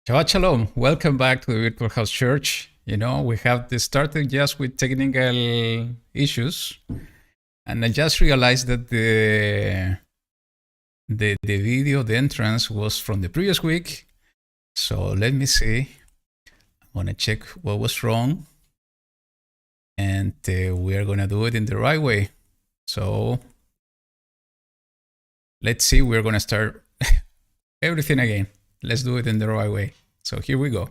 Shabbat Shalom. Welcome back to the Virtual House Church. We have started just with technical issues, and I just realized that the video, the entrance was from the previous week. So let me see. I'm gonna check what was wrong, and we are gonna do it in the right way. So let's see. We're gonna start everything again. Let's do it in the right way. So here we go.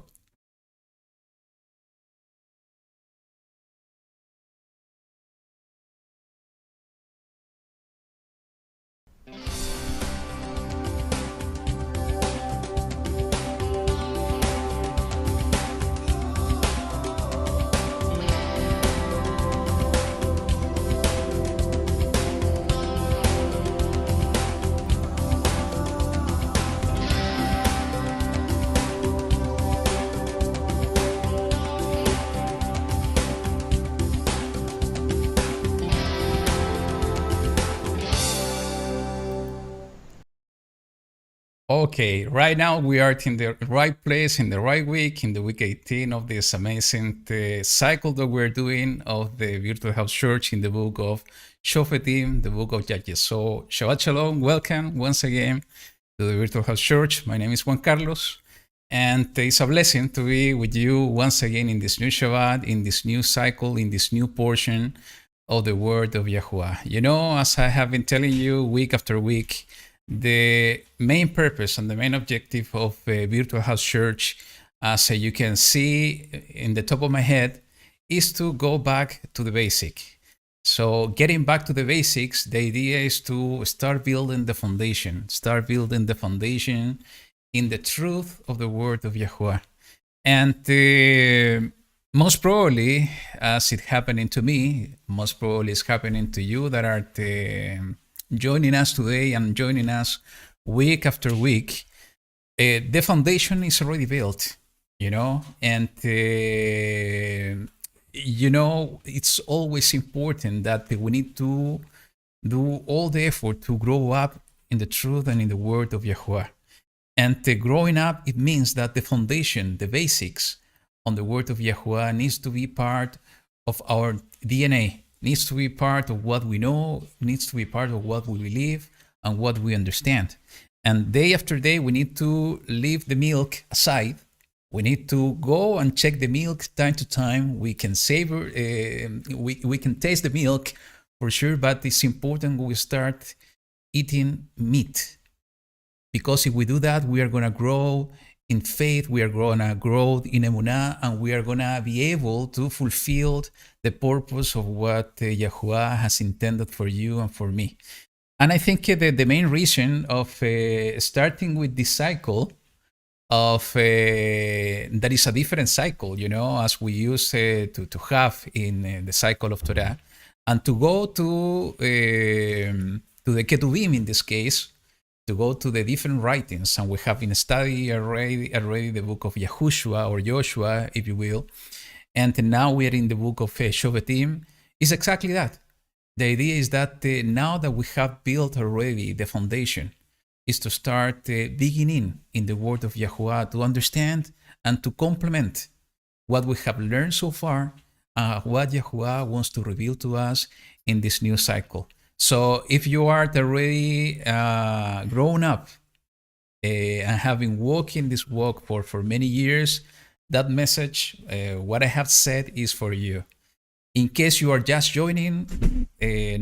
Okay, right now we are in the right place, in the right week, in the week 18 of this amazing cycle that we're doing of the Virtual House Church in the book of Shofetim, the book of Judges. So, Shabbat Shalom, welcome once again to the Virtual House Church. My name is Juan Carlos, and it's a blessing to be with you once again in this new Shabbat, in this new cycle, in this new portion of the Word of Yahuwah. As I have been telling you week after week, the main purpose and the main objective of Virtual House Church, as you can see in the top of my head, is to go back to the basic. So getting back to the basics, the idea is to start building the foundation, in the truth of the word of Yahuwah. And most probably, as it happening to me, most probably it's happening to you that are joining us today and joining us week after week. The foundation is already built, and it's always important that we need to do all the effort to grow up in the truth and in the word of Yahuwah. And growing up, it means that the foundation, the basics on the word of Yahuwah needs to be part of our DNA, needs to be part of what we know, needs to be part of what we believe and what we understand. And day after day, we need to leave the milk aside. We need to go and check the milk time to time. We can savor, we can taste the milk for sure, but it's important we start eating meat. Because if we do that, we are going to grow in faith, we are going to grow in emunah, and we are going to be able to fulfill the purpose of what Yahuwah has intended for you and for me. And I think the main reason of starting with this cycle of that is a different cycle, as we used to have in the cycle of Torah, and to go to the Ketuvim in this case, to go to the different writings, and we have been studying already the book of Yahushua or Joshua, if you will, and now we are in the book of Shofetim. Is exactly that. The idea is that now that we have built already the foundation, is to start beginning in the word of Yahuwah to understand and to complement what we have learned so far, what Yahuwah wants to reveal to us in this new cycle. So if you are already grown up and have been walking this walk for many years, that message, what I have said, is for you. In case you are just joining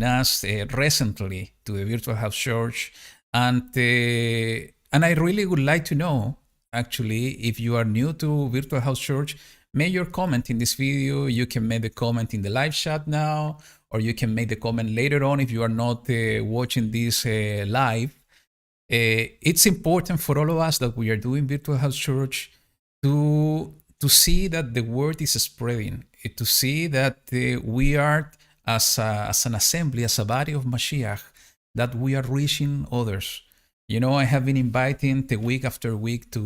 us recently to the Virtual House Church, and I really would like to know, actually, if you are new to Virtual House Church, make your comment in this video. You can make the comment in the live chat now, or you can make the comment later on if you are not watching this live. It's important for all of us that we are doing Virtual House Church to see that the word is spreading, to see that we are, as an assembly, as a body of Mashiach, that we are reaching others. I have been inviting the week after week to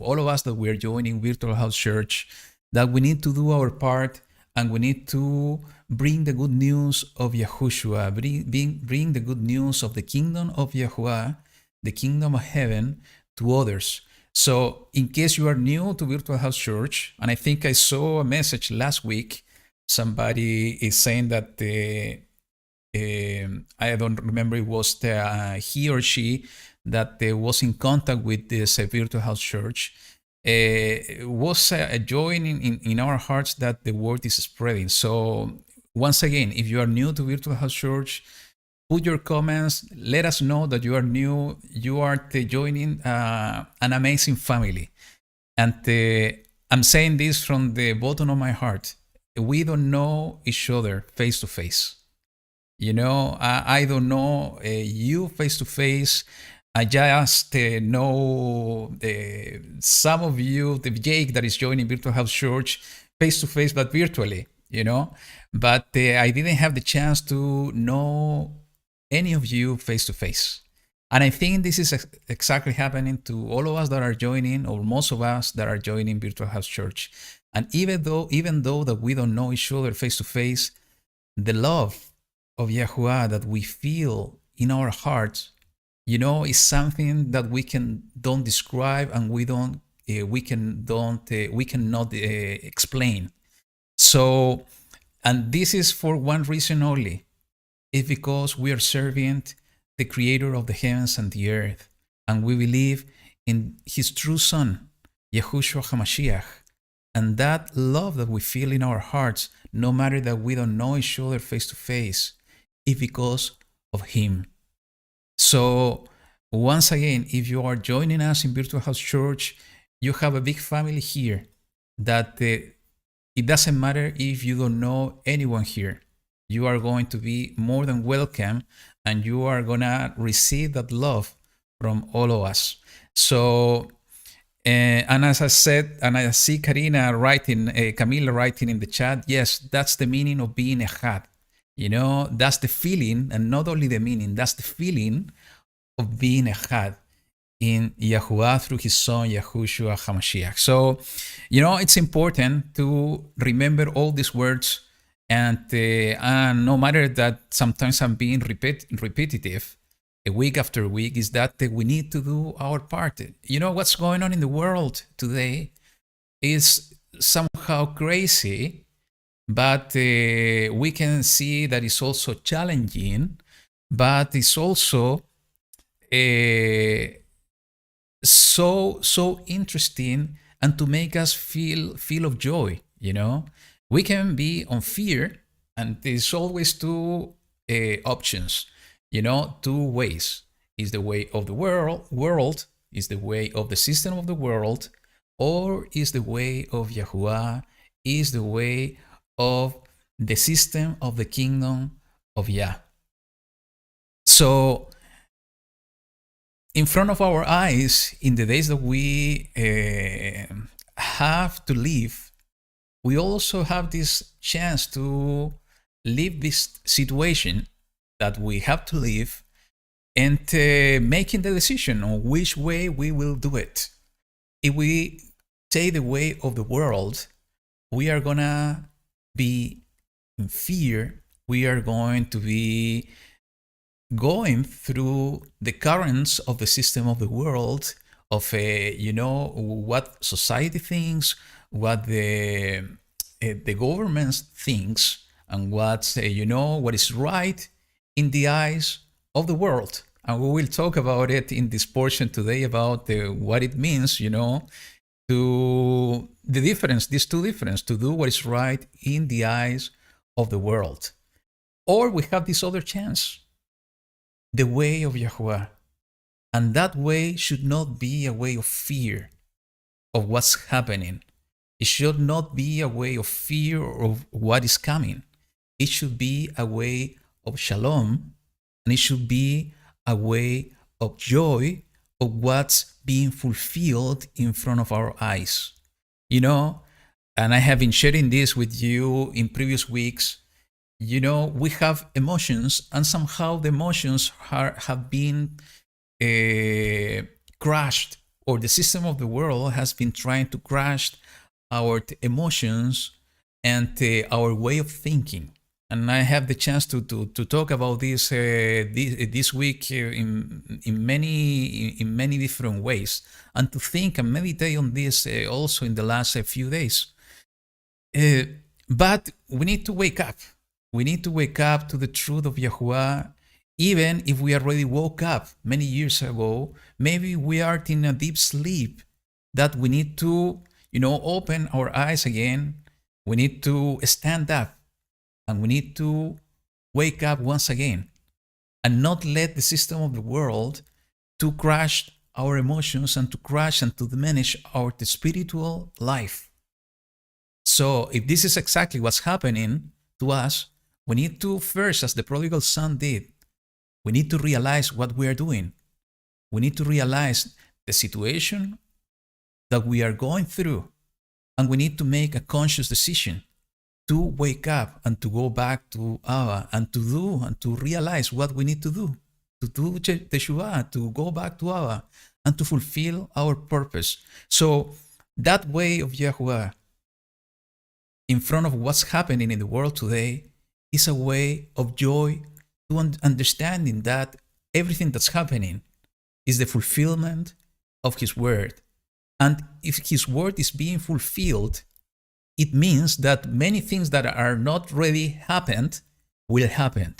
all of us that we are joining Virtual House Church that we need to do our part, and we need to bring the good news of Yahushua, bring the good news of the kingdom of Yahuwah, the kingdom of heaven, to others. So, in case you are new to Virtual House Church, and I think I saw a message last week, somebody is saying that I don't remember, it was he or she that was in contact with this Virtual House Church. Was a joy in our hearts that the word is spreading. So, once again, if you are new to Virtual House Church, put your comments. Let us know that you are new. You are joining an amazing family. And I'm saying this from the bottom of my heart. We don't know each other face to face. I don't know you face to face. I just know some of you, the Jake that is joining Virtual House Church face to face, but virtually. But I didn't have the chance to know any of you face to face. And I think this is exactly happening to all of us that are joining, or most of us that are joining Virtual House Church. And even though that we don't know each other face to face, the love of Yahuwah that we feel in our hearts, is something that we don't describe, and we cannot explain. So, and this is for one reason only. It's because we are serving the Creator of the heavens and the earth, and we believe in His true Son, Yahushua HaMashiach. And that love that we feel in our hearts, no matter that we don't know each other face to face, is because of Him. So, once again, if you are joining us in Virtual House Church, you have a big family here that it doesn't matter if you don't know anyone here. You are going to be more than welcome, and you are going to receive that love from all of us. So, and as I said, and I see Camila writing in the chat, yes, that's the meaning of being echad. That's the feeling, and not only the meaning, that's the feeling of being echad in Yahuwah through His Son, Yahushua HaMashiach. So, it's important to remember all these words, and no matter that sometimes I'm being repetitive, week after week, is that we need to do our part. What's going on in the world today is somehow crazy, but we can see that it's also challenging, but it's also so interesting, and to make us feel of joy. We can be on fear, and there's always two options. Two ways. Is the way of the world, is the way of the system of the world, or is the way of Yahuwah, is the way of the system of the kingdom of Yah. So, in front of our eyes, in the days that we have to live, we also have this chance to live this situation that we have to live, and making the decision on which way we will do it. If we take the way of the world, we are gonna be in fear. We are going to be going through the currents of the system of the world, of what society thinks, what the government thinks, and what is right in the eyes of the world. And we will talk about it in this portion today, about what it means, to the difference, these two differences, to do what is right in the eyes of the world. Or we have this other chance, the way of Yahuwah. And that way should not be a way of fear of what's happening. It should not be a way of fear of what is coming. It should be a way of shalom, and it should be a way of joy of what's being fulfilled in front of our eyes. And I have been sharing this with you in previous weeks. We have emotions, and somehow the emotions have been crushed, or the system of the world has been trying to crush our emotions and our way of thinking. and I have the chance to talk about this week in many different ways, and to think and meditate on this also in the last few days. But we need to wake up. We need to wake up to the truth of Yahuwah, even if we already woke up many years ago. Maybe we are in a deep sleep that we need to, open our eyes again. We need to stand up, and we need to wake up once again, and not let the system of the world to crush our emotions and to crush and to diminish our spiritual life. So if this is exactly what's happening to us, we need to first, as the prodigal son did, we need to realize what we are doing. We need to realize the situation that we are going through, and we need to make a conscious decision to wake up and to go back to Abba and to do and to realize what we need to do Teshuvah, to go back to Abba and to fulfill our purpose. So that way of Yahuwah in front of what's happening in the world today is a way of joy, to understanding that everything that's happening is the fulfillment of His word. And if His word is being fulfilled, it means that many things that are not really happened will happen.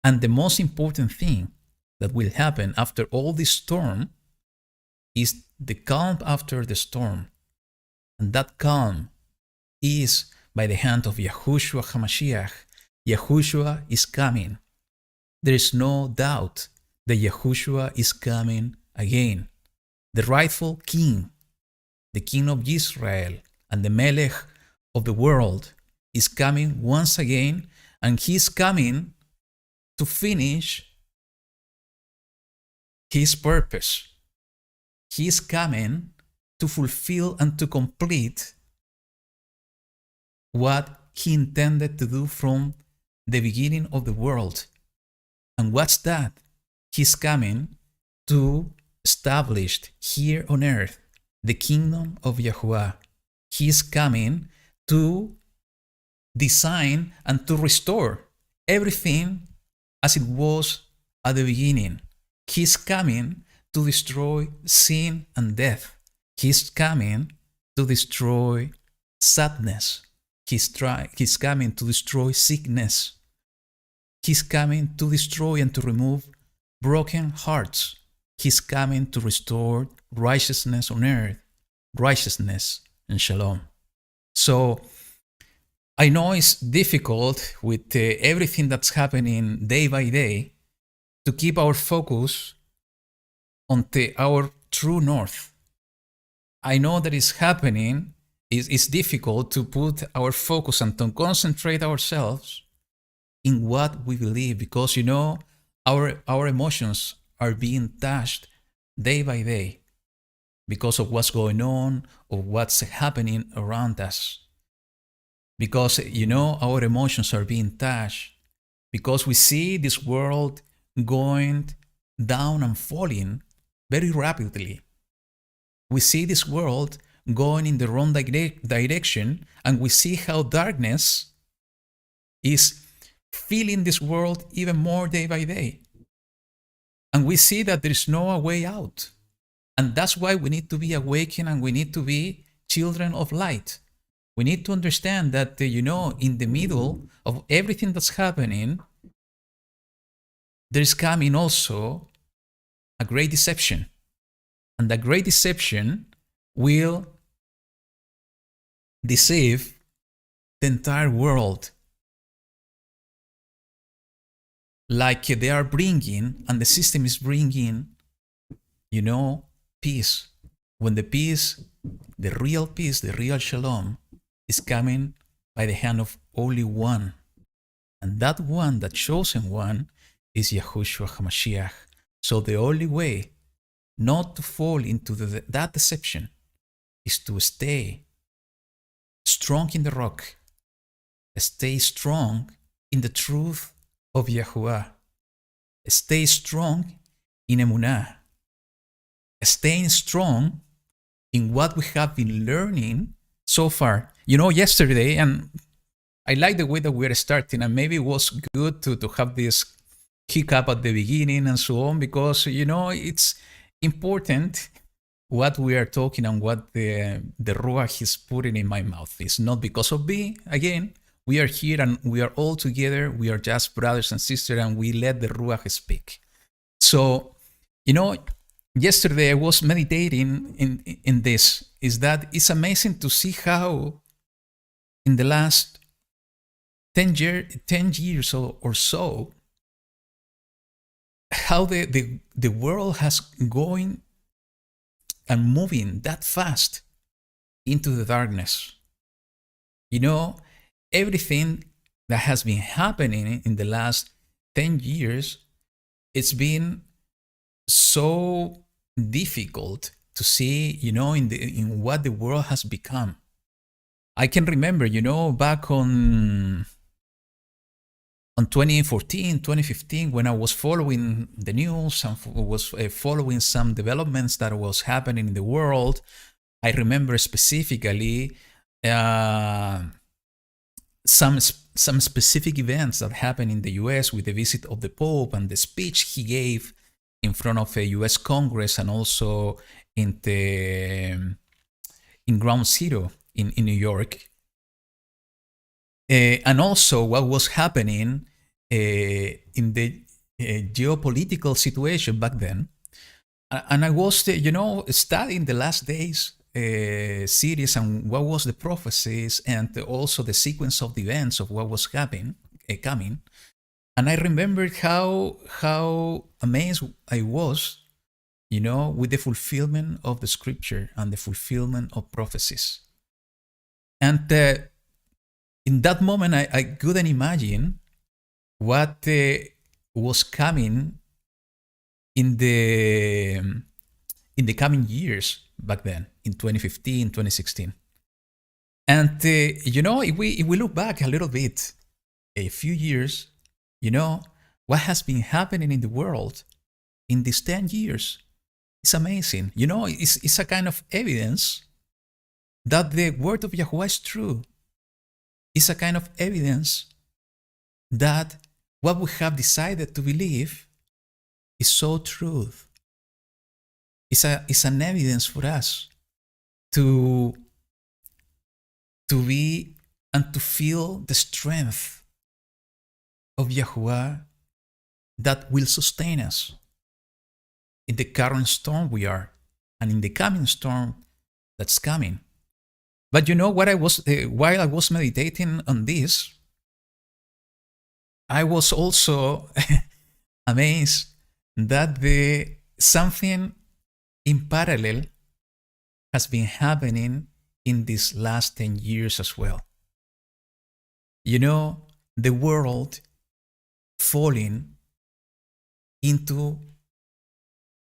And the most important thing that will happen after all this storm is the calm after the storm. And that calm is by the hand of Yahushua HaMashiach. Yahushua is coming. There is no doubt that Yahushua is coming again. The rightful king, the king of Israel, and the Melech of the world is coming once again, and he's coming to finish his purpose. He's coming to fulfill and to complete what he intended to do from the beginning of the world. And what's that? He's coming to establish here on earth the kingdom of Yahuwah. He's coming to design and to restore everything as it was at the beginning. He's coming to destroy sin and death. He's coming to destroy sadness. He's coming to destroy sickness. He's coming to destroy and to remove broken hearts. He's coming to restore righteousness on earth, righteousness and shalom. So I know it's difficult with everything that's happening day by day to keep our focus on our true north. I know that it's happening. It's difficult to put our focus and to concentrate ourselves in what we believe, because our emotions are being touched day by day because of what's going on or what's happening around us. Because our emotions are being touched because we see this world going down and falling very rapidly. We see this world going in the wrong direction, and we see how darkness is filling this world even more day by day. And we see that there is no way out. And that's why we need to be awakened, and we need to be children of light. We need to understand that, in the middle of everything that's happening, there's coming also a great deception. And the great deception will deceive the entire world. Like they are bringing, and the system is bringing, peace. When the peace, the real shalom, is coming by the hand of only one. And that one, that chosen one, is Yahushua HaMashiach. So the only way not to fall into that deception is to stay strong in the rock, stay strong in the truth of Yahuwah, stay strong in Emunah, staying strong in what we have been learning so far. Yesterday, and I like the way that we're starting, and maybe it was good to have this hiccup at the beginning and so on, because it's important what we are talking and what the Ruach is putting in my mouth. It's not because of me. Again, we are here and we are all together. We are just brothers and sisters, and we let the Ruach speak. So, yesterday I was meditating in this. Is that it's amazing to see how in the last 10 years or so, how the world has going and moving that fast into the darkness. Everything that has been happening in the last 10 years, it's been so difficult to see, in what the world has become. I can remember, back on 2014, 2015, when I was following the news and was following some developments that was happening in the world. I remember specifically some specific events that happened in the US with the visit of the Pope and the speech he gave in front of a US Congress, and also in Ground Zero in New York. And also what was happening in the geopolitical situation back then. And I was, studying the Last Days series and what was the prophecies, and also the sequence of the events of what was coming. And I remembered how amazed I was, with the fulfillment of the scripture and the fulfillment of prophecies. And in that moment, I couldn't imagine what was coming in the coming years back then, in 2015, 2016. And, if we look back a little bit, a few years, what has been happening in the world in these 10 years, it's amazing. It's a kind of evidence that the word of Yahweh is true. It's a kind of evidence that what we have decided to believe is so true. It's an evidence for us to be and to feel the strength of Yahuwah that will sustain us in the current storm we are, and in the coming storm that's coming. But what while I was meditating on this, I was also amazed that something in parallel has been happening in these last 10 years as well. The world falling into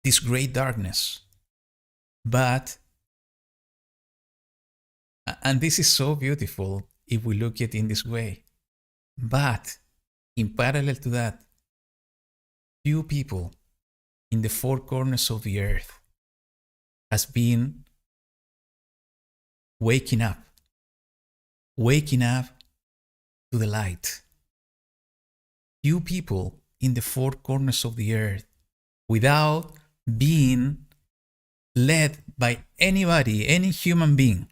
this great darkness. But, and this is so beautiful if we look at it in this way, but in parallel to that, few people in the four corners of the earth has been waking up to the light. Few people in the four corners of the earth, without being led by anybody, any human being,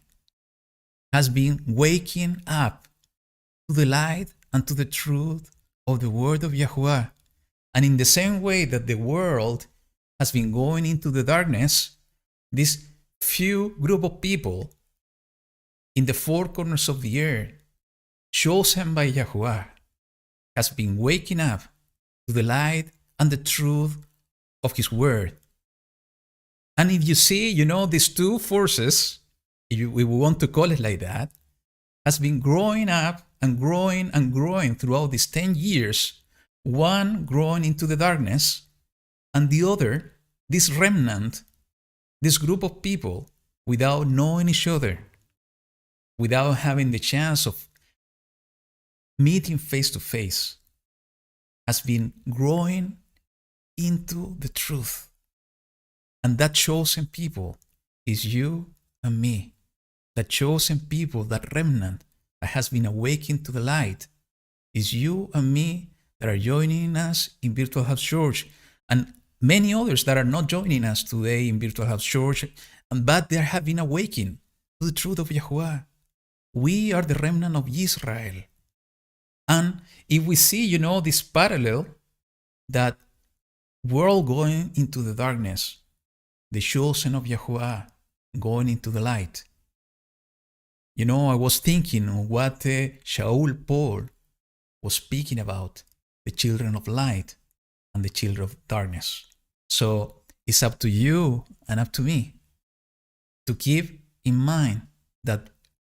has been waking up to the light and to the truth of the word of Yahuwah. And in the same way that the world has been going into the darkness, this few group of people in the four corners of the earth, chosen by Yahuwah, has been waking up to the light and the truth of his word. And if you see, these two forces, if we want to call it like that, has been growing up and growing and growing throughout these 10 years, one growing into the darkness, and the other, this remnant, this group of people, without knowing each other, without having the chance of meeting face to face, has been growing into the truth. And that chosen people is you and me. That chosen people, that remnant, that has been awakened to the light. It's you and me that are joining us in Virtual House Church, and many others that are not joining us today in Virtual House Church, but they have been awakened to the truth of Yahweh. We are the remnant of Israel. And if we see, this parallel that we're all going into the darkness, the chosen of Yahweh going into the light. I was thinking of what Shaul Paul was speaking about, the children of light and the children of darkness. So it's up to you and up to me to keep in mind that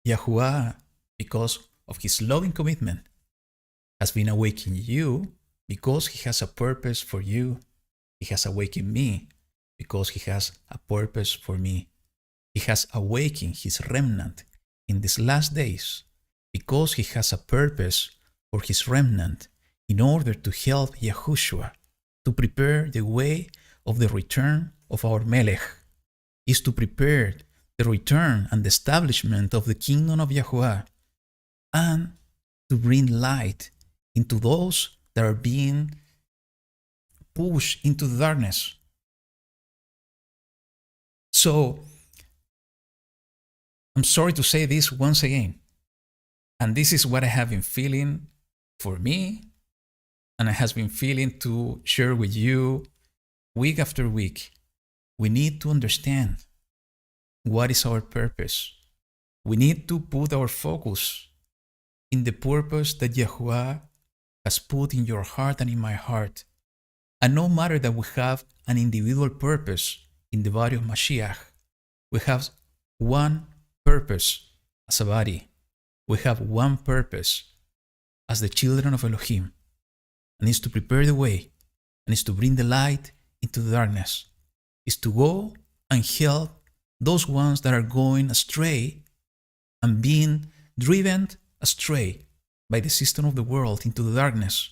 Yahuwah, because of his loving commitment, has been awakening you because he has a purpose for you. He has awakened me because he has a purpose for me. He has awakened his remnant in these last days because he has a purpose for his remnant in order to help Yahushua to prepare the way of the return of our Melech, is to prepare the return and the establishment of the kingdom of Yahuwah, and to bring light into those that are being pushed into the darkness. So, I'm sorry to say this once again, and this is what I have been feeling for me, and I have been feeling to share with you week after week. We need to understand what is our purpose. We need to put our focus in the purpose that Yahuwah has put in your heart and in my heart. And no matter that we have an individual purpose in the body of Mashiach, we have one purpose as a body. We have one purpose as the children of Elohim, and it's to prepare the way, and it's to bring the light into the darkness. It's to go and help those ones that are going astray and being driven astray by the system of the world into the darkness.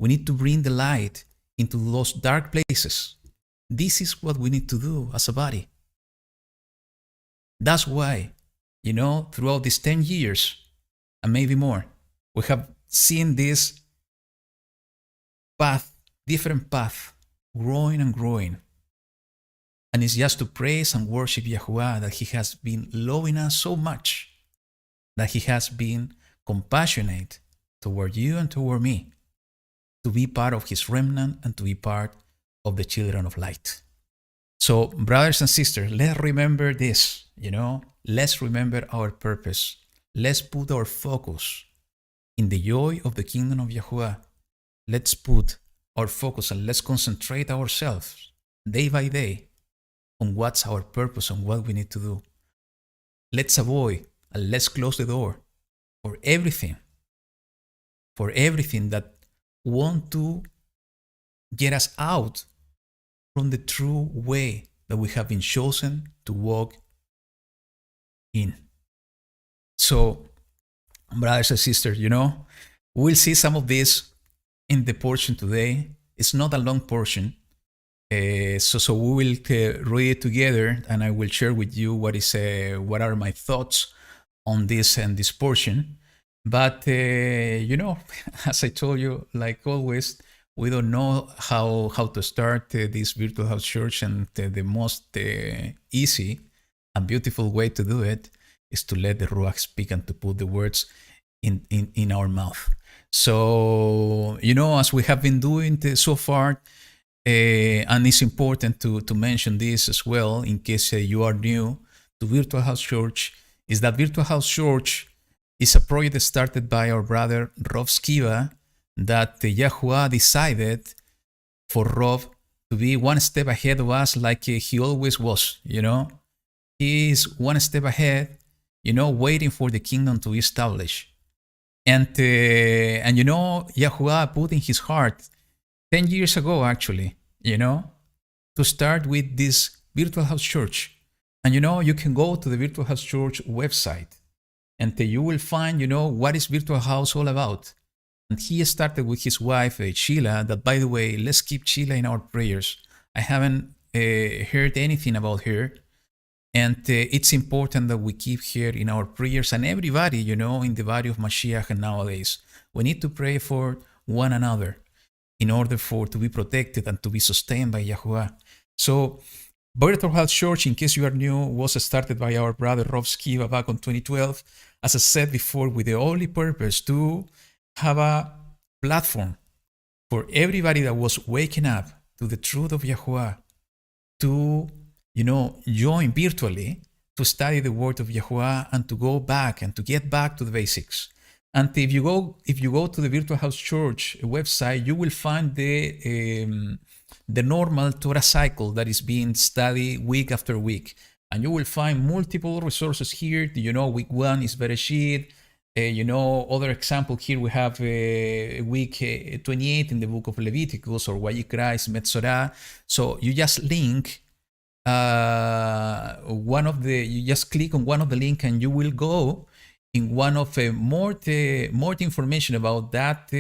We need to bring the light into those dark places. This is what we need to do as a body. That's why, throughout these 10 years, and maybe more, we have seen this path, different path, growing and growing. And it's just to praise and worship Yahuwah that he has been loving us so much, that he has been compassionate toward you and toward me, to be part of his remnant and to be part of the children of light. So, brothers and sisters, let's remember this, let's remember our purpose. Let's put our focus in the joy of the kingdom of Yahuwah. Let's put our focus and let's concentrate ourselves day by day on what's our purpose and what we need to do. Let's avoid and let's close the door for everything that want to get us out from the true way that we have been chosen to walk in. So, brothers and sisters, we'll see some of this in the portion today. It's not a long portion. So we will read it together, and I will share with you what are my thoughts on this and this portion. But, as I told you, like always, we don't know how to start this virtual house church, and the most easy and beautiful way to do it is to let the Ruach speak and to put the words in our mouth. So, as we have been doing so far, and it's important to mention this as well, in case you are new to Virtual House Church, is that Virtual House Church is a project started by our brother Rob Skiba, that Yahuwah decided for Rob to be one step ahead of us, like he always was. He is one step ahead, waiting for the kingdom to be established. And Yahuwah put in his heart 10 years ago, actually, to start with this Virtual House Church. And you can go to the Virtual House Church website, and you will find, what is Virtual House all about. And he started with his wife, Sheila, that, by the way, let's keep Sheila in our prayers. I haven't heard anything about her, And it's important that we keep here in our prayers, and everybody, in the body of Mashiach nowadays, we need to pray for one another in order for to be protected and to be sustained by Yahuwah. So, Virtual Health Church, in case you are new, was started by our brother Rob Skiva back in 2012, as I said before, with the only purpose to have a platform for everybody that was waking up to the truth of Yahuwah to, join virtually to study the word of Yahuwah and to go back and to get back to the basics. And if you go to the Virtual House Church website, you will find the normal Torah cycle that is being studied week after week. And you will find multiple resources here. Week 1 is Bereshit. Other example here we have week 28 in the book of Leviticus, or Vayikra is Metzorah. So you just link you just click on one of the link and you will go in one of more information about that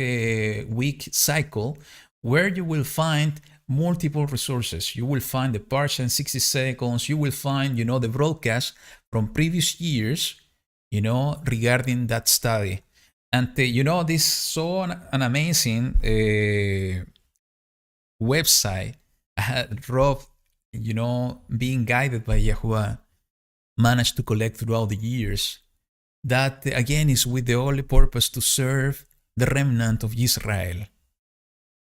week cycle, where you will find multiple resources. You will find the Parsha in 60 seconds. You will find, the broadcast from previous years, regarding that study. And, this is so an amazing website. Rob, being guided by Yahuwah, managed to collect throughout the years. That, again, is with the only purpose to serve the remnant of Israel.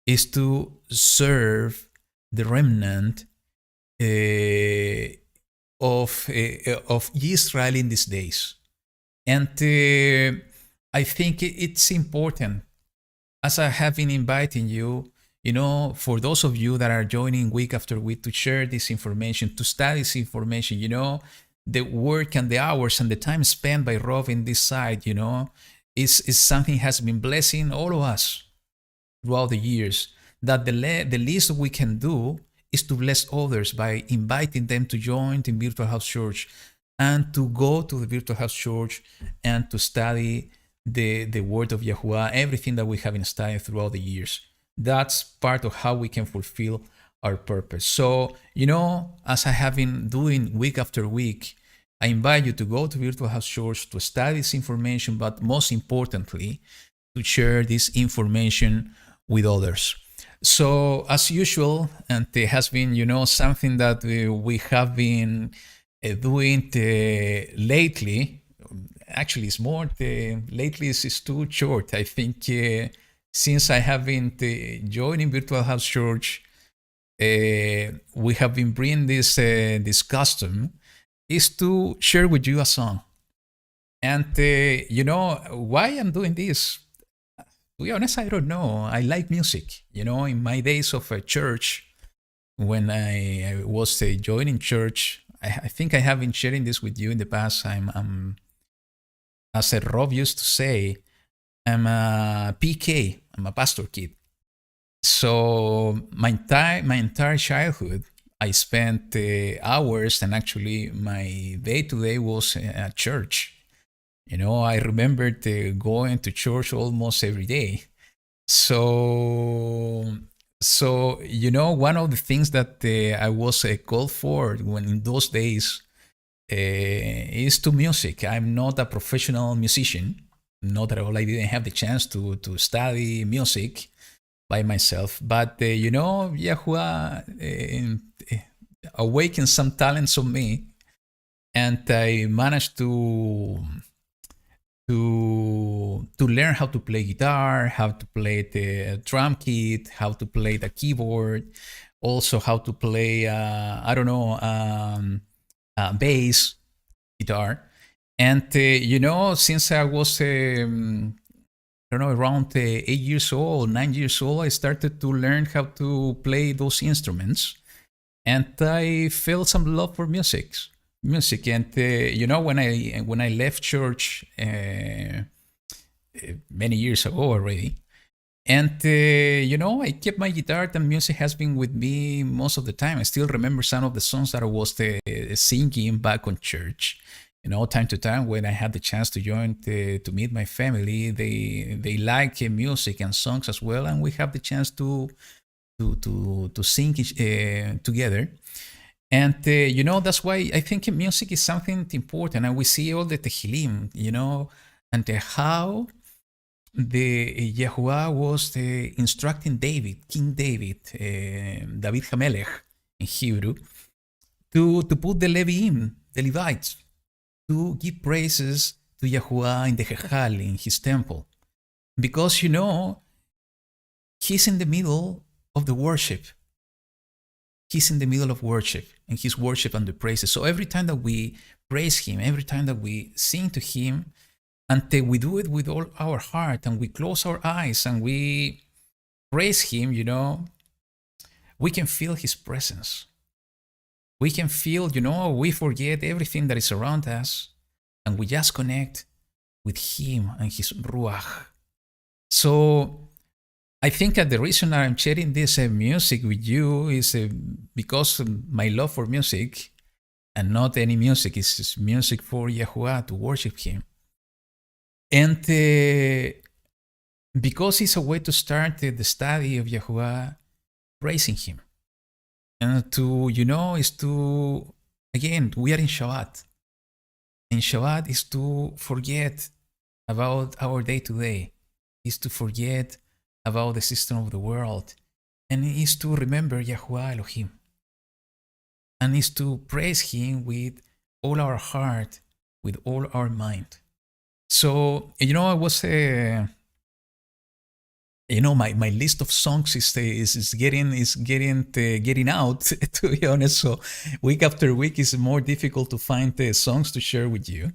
Is to serve the remnant of Israel in these days. And I think it's important, as I have been inviting you, for those of you that are joining week after week, to share this information, to study this information, the work and the hours and the time spent by Rob in this side, is something has been blessing all of us throughout the years. That the least we can do is to bless others by inviting them to join the Virtual House Church and to go to the Virtual House Church and to study the word of Yahuwah, everything that we have been studying throughout the years. That's part of how we can fulfill our purpose. So, as I have been doing week after week, I invite you to go to Virtual House Church to study this information, but most importantly, to share this information with others. So, as usual, and it has been, something that we have been doing lately. Actually, it's more, lately is too short. I think since I have been joining Virtual House Church, we have been bringing this custom is to share with you a song. And why I'm doing this? To be honest, I don't know. I like music. In my days of church, when I was joining church, I think I have been sharing this with you in the past. I'm as Rob used to say, I'm a PK. I'm a pastor kid. So my entire childhood, I spent hours, and actually my day-to-day was at church. I remembered going to church almost every day. So one of the things that I was called for when in those days is to music. I'm not a professional musician. Not at all. I didn't have the chance to study music by myself. But, Yahuwah awakened some talents on me. And I managed to learn how to play guitar, how to play the drum kit, how to play the keyboard, also how to play, bass guitar. And, since I was, around 8 years old, 9 years old, I started to learn how to play those instruments. And I felt some love for music. And, when I left church many years ago already, and, I kept my guitar, and music has been with me most of the time. I still remember some of the songs that I was singing back on church. Time to time when I had the chance to join to meet my family, they like music and songs as well, and we have the chance to sing together. And, that's why I think music is something important. And we see all the Tehillim, and how the Yahuwah was instructing David, King David, David HaMelech in Hebrew, to put the Leviim, the Levites, to give praises to Yahuwah in the Hechal, in his temple. Because, he's in the middle of the worship. He's in the middle of worship, and his worship and the praises. So every time that we praise him, every time that we sing to him, and we do it with all our heart, and we close our eyes and we praise him, we can feel his presence. We can feel, we forget everything that is around us, and we just connect with him and his Ruach. So I think that the reason that I'm sharing this music with you is because my love for music, and not any music, is music for Yahuwah, to worship him. And because it's a way to start the study of Yahuwah, praising him. And is to, again, we are in Shabbat. And Shabbat is to forget about our day-to-day, is to forget about the system of the world, and is to remember Yahuwah Elohim, and is to praise him with all our heart, with all our mind. So, I was, my list of songs is getting out, to be honest. So week after week is more difficult to find songs to share with you.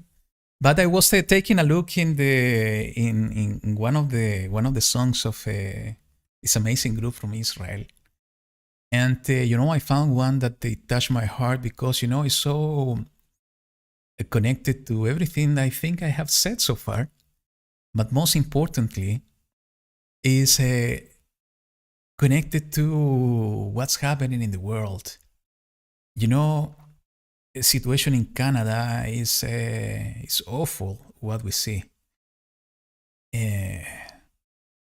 But I was taking a look in one of the songs of this amazing group from Israel, and I found one that they touched my heart because it's so connected to everything I think I have said so far, but most importantly is connected to what's happening in the world. The situation in Canada is awful, what we see.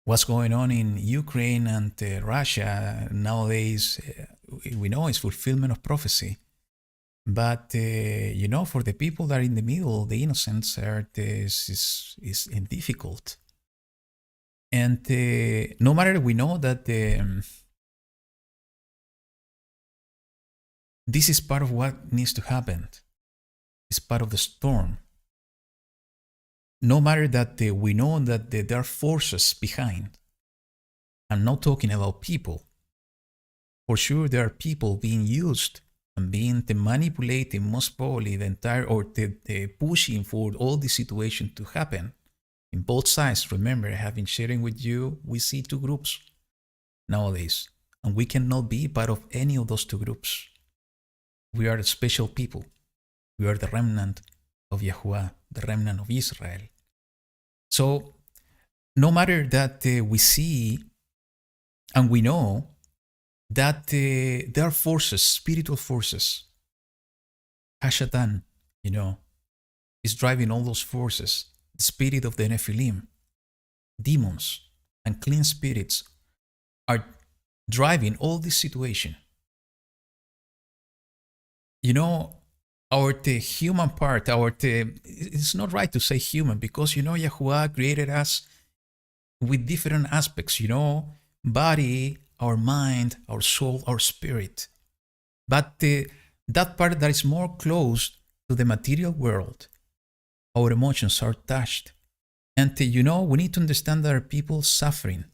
What's going on in Ukraine and Russia nowadays, we know it's fulfillment of prophecy. But, for the people that are in the middle, the innocents, is difficult. And no matter, we know that this is part of what needs to happen. It's part of the storm. No matter that we know that there are forces behind. I'm not talking about people. For sure, there are people being used and being manipulating, most probably the entire, or the pushing for all this situation to happen. In both sides, remember, I have been sharing with you, we see two groups nowadays, and we cannot be part of any of those two groups. We are a special people. We are the remnant of Yahuwah, the remnant of Israel. So, no matter that we see and we know that there are forces, spiritual forces, Hashatan, is driving all those forces. The spirit of the Nephilim, demons, and clean spirits are driving all this situation. Our human part, it's not right to say human because, Yahuwah created us with different aspects, body, our mind, our soul, our spirit. But that part that is more close to the material world, our emotions are touched. And we need to understand that there are people suffering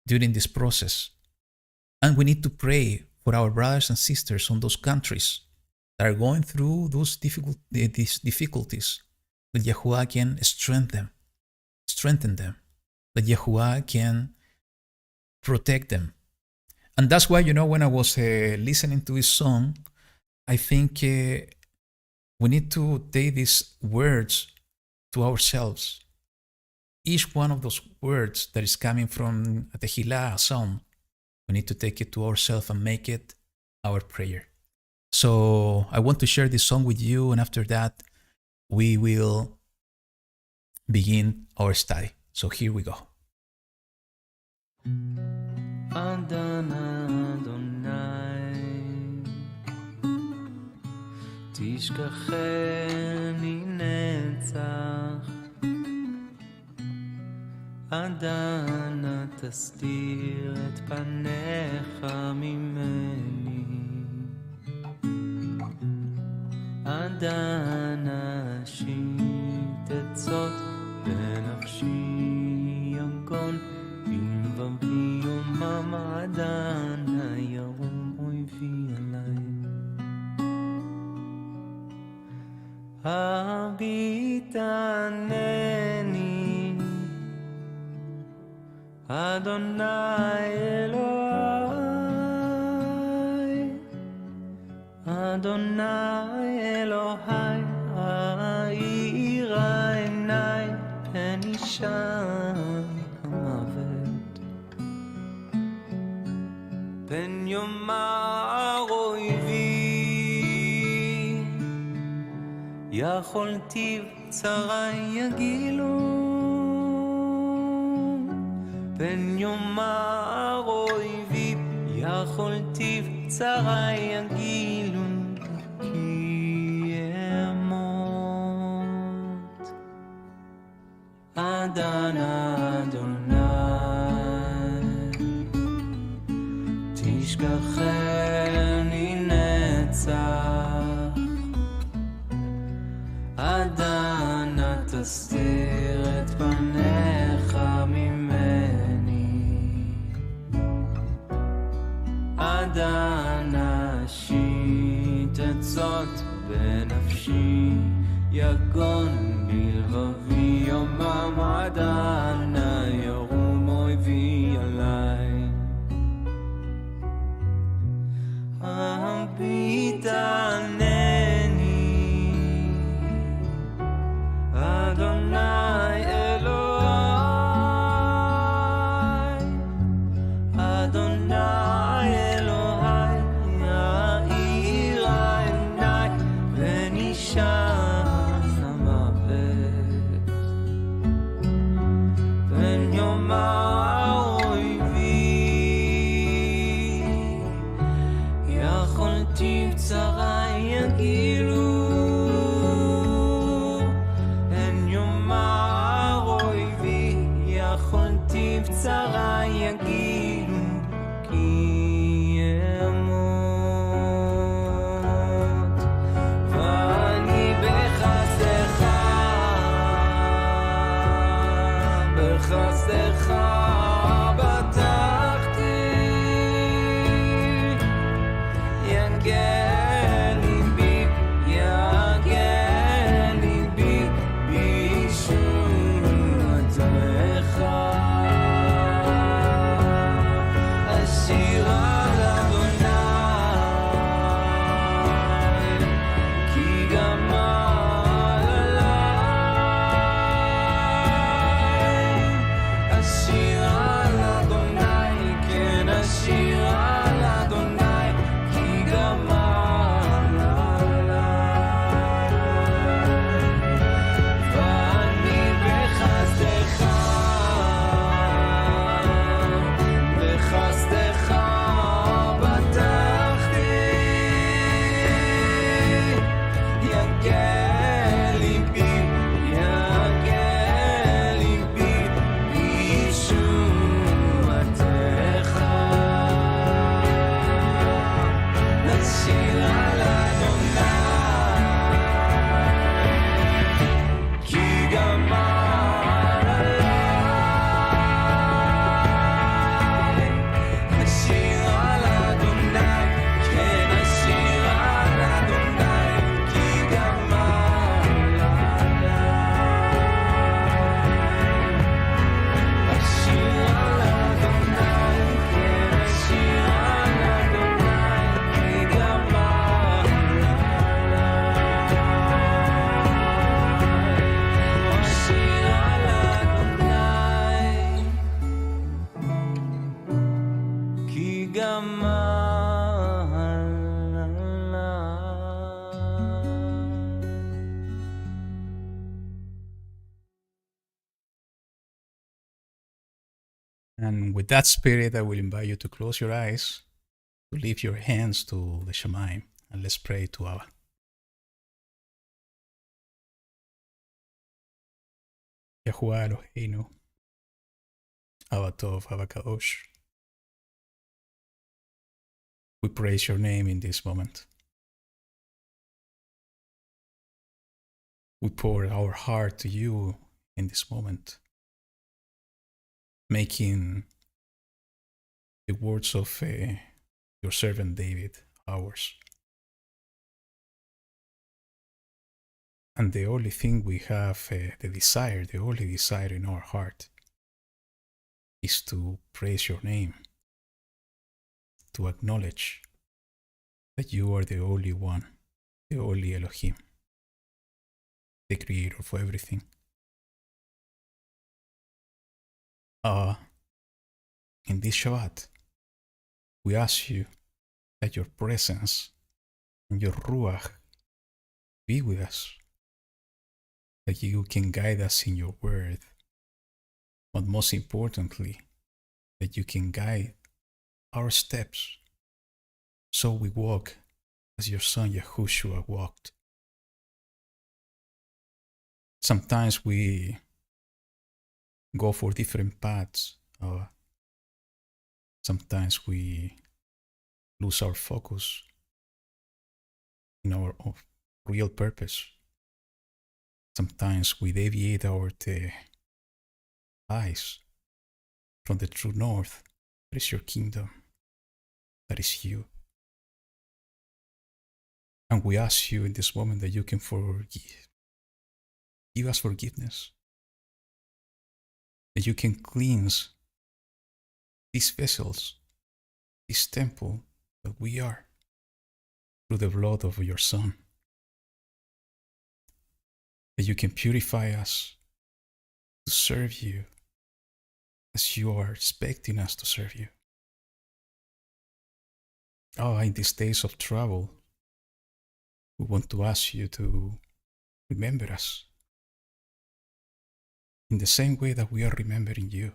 during this process. And we need to pray for our brothers and sisters on those countries that are going through these difficulties, that Yahuwah can strengthen them, that Yahuwah can protect them. And that's why, when I was listening to this song, I think we need to take these words to ourselves. Each one of those words that is coming from a Tehillah, a psalm, we need to take it to ourselves and make it our prayer. So I want to share this song with you, and after that, we will begin our study. So here we go. תשכחני נצח, עד אנה תסתיר את פניך ממני, עד אנה אשית עצות בנפשי, יגון בלבבי יומם, עד אנה ירום אויבי עליי. הביטנני אדוני אלוהי, אדוני אלוהי, האיר עיניי פן אישה המוות, פן יאמר אויבי יכולתי צרה יגילו, פן יאמר אויבי יכולתי צרה יגילו, כי אמות. עד אנה אדוני תשכחני נצח, עד אנה תסתיר את פניך ממני, עד אנה אשית עצות בנפשי, יגון בלבבי יומם, עד אנה ירום אויבי עליי. הביטנני אדוני אלוהי, אדוני אלוהי, האיר עיניי פן אישה המוות, פן יאמר אויבי יכולתי צרה יגילו, יכולתי צרה יגילו, כי אמות. ואני בחסדך, בחסדך בטחתי, יגל ליבי, יגל ליבי בישועתך. אשיר על אדוני, כי גמל עליי. אשיר על אדוני, כן אשיר על אדוני, כי גמל עליי. ואני בחסדך, בחסדך בטחתי, יגל ליבי, יגל ליבי בישועתך. נשיר על אדוני, כי גמל עליי. נשיר על אדוני, כן נשיר על אדוני, כי גמל עליי. נשיר על אדוני, כן נשיר על אדוני, כי גמל עליי. נשיר על אדוני, כי גמל עליי. And with that spirit, I will invite you to close your eyes, to lift your hands to the Shemaim, and let's pray to Abba. Yahuwah Eloheinu, Abba Tov, Abba Kadosh. We praise your name in this moment. We pour our heart to you in this moment, making the words of your servant David ours. And the only thing we have, the only desire in our heart is to praise your name, to acknowledge that you are the only one, the only Elohim, the creator of everything. In this Shabbat, we ask you that your presence and your Ruach be with us, that you can guide us in your word, but most importantly, that you can guide our steps so we walk as your son Yahushua walked. Sometimes we go for different paths. Sometimes we lose our focus in our real purpose. Sometimes we deviate our eyes from the true north. That is your kingdom. That is you. And we ask you in this moment that you can forgive. Give us forgiveness. That you can cleanse these vessels, this temple that we are, through the blood of your Son. That you can purify us to serve you as you are expecting us to serve you. In these days of trouble, we want to ask you to remember us in the same way that we are remembering you.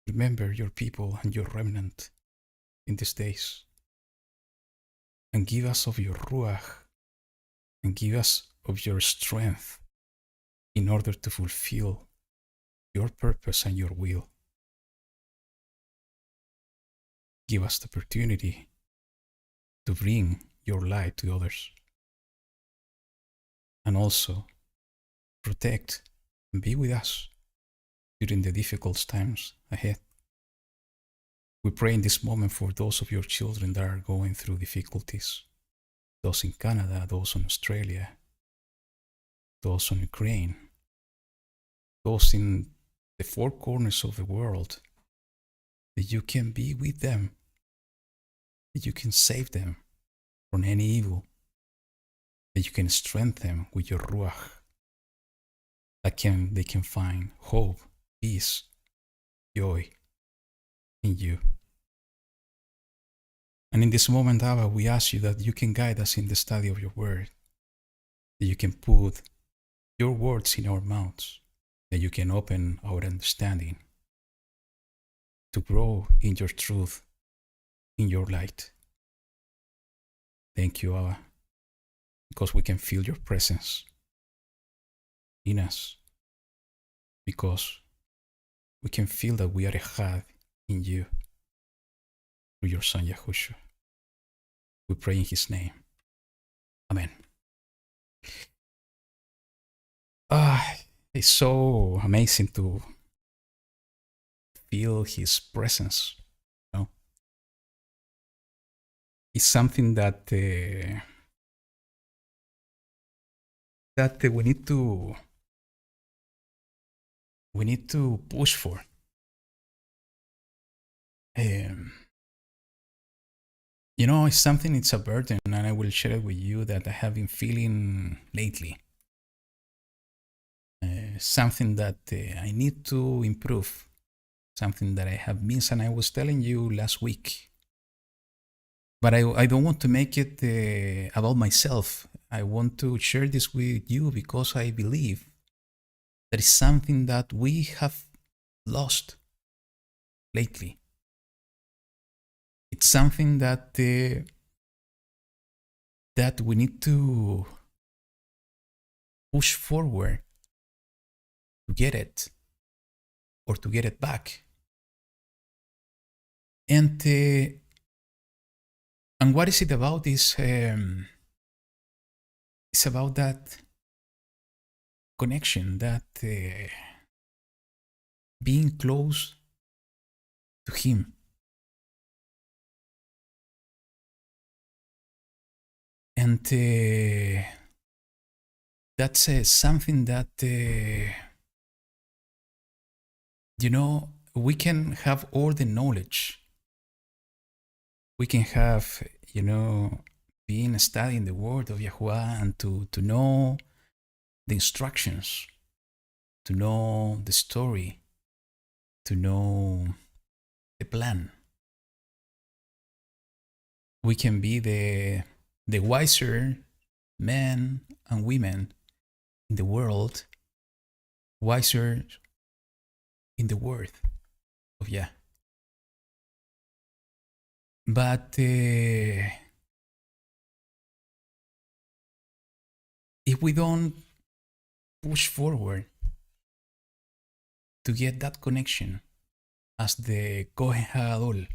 Remember your people and your remnant in these days, and give us of your Ruach, and give us of your strength in order to fulfill your purpose and your will. Give us the opportunity to bring your light to others, and also protect and be with us during the difficult times ahead. We pray in this moment for those of your children that are going through difficulties, those in Canada, those in Australia, those in Ukraine, those in the four corners of the world, that you can be with them, that you can save them from any evil, that you can strengthen them with your Ruach, that they can find hope, peace, joy in you. And in this moment, Abba, we ask you that you can guide us in the study of your word, that you can put your words in our mouths, that you can open our understanding to grow in your truth, in your light. Thank you, Abba, because we can feel your presence in us, because we can feel that we are echad in you through your Son Yahushua. We pray in his name. Amen. It's so amazing to feel his presence. You know? It's something that we need to push for. It's something, it's a burden, and I will share it with you that I have been feeling lately. Something that I need to improve, something that I have missed, and I was telling you last week. But I don't want to make it about myself. I want to share this with you because I believe that is something that we have lost lately. It's something that we need to push forward to get it or to get it back. And what is it about? It's about that connection, that being close to Him. And that's something that, we can have all the knowledge. We can have, being studying the word of Yahuwah and to know the instructions, to know the story, to know the plan. We can be the wiser men and women in the world, wiser in the word of Yah. But if we don't push forward to get that connection, as the Kohen HaGadol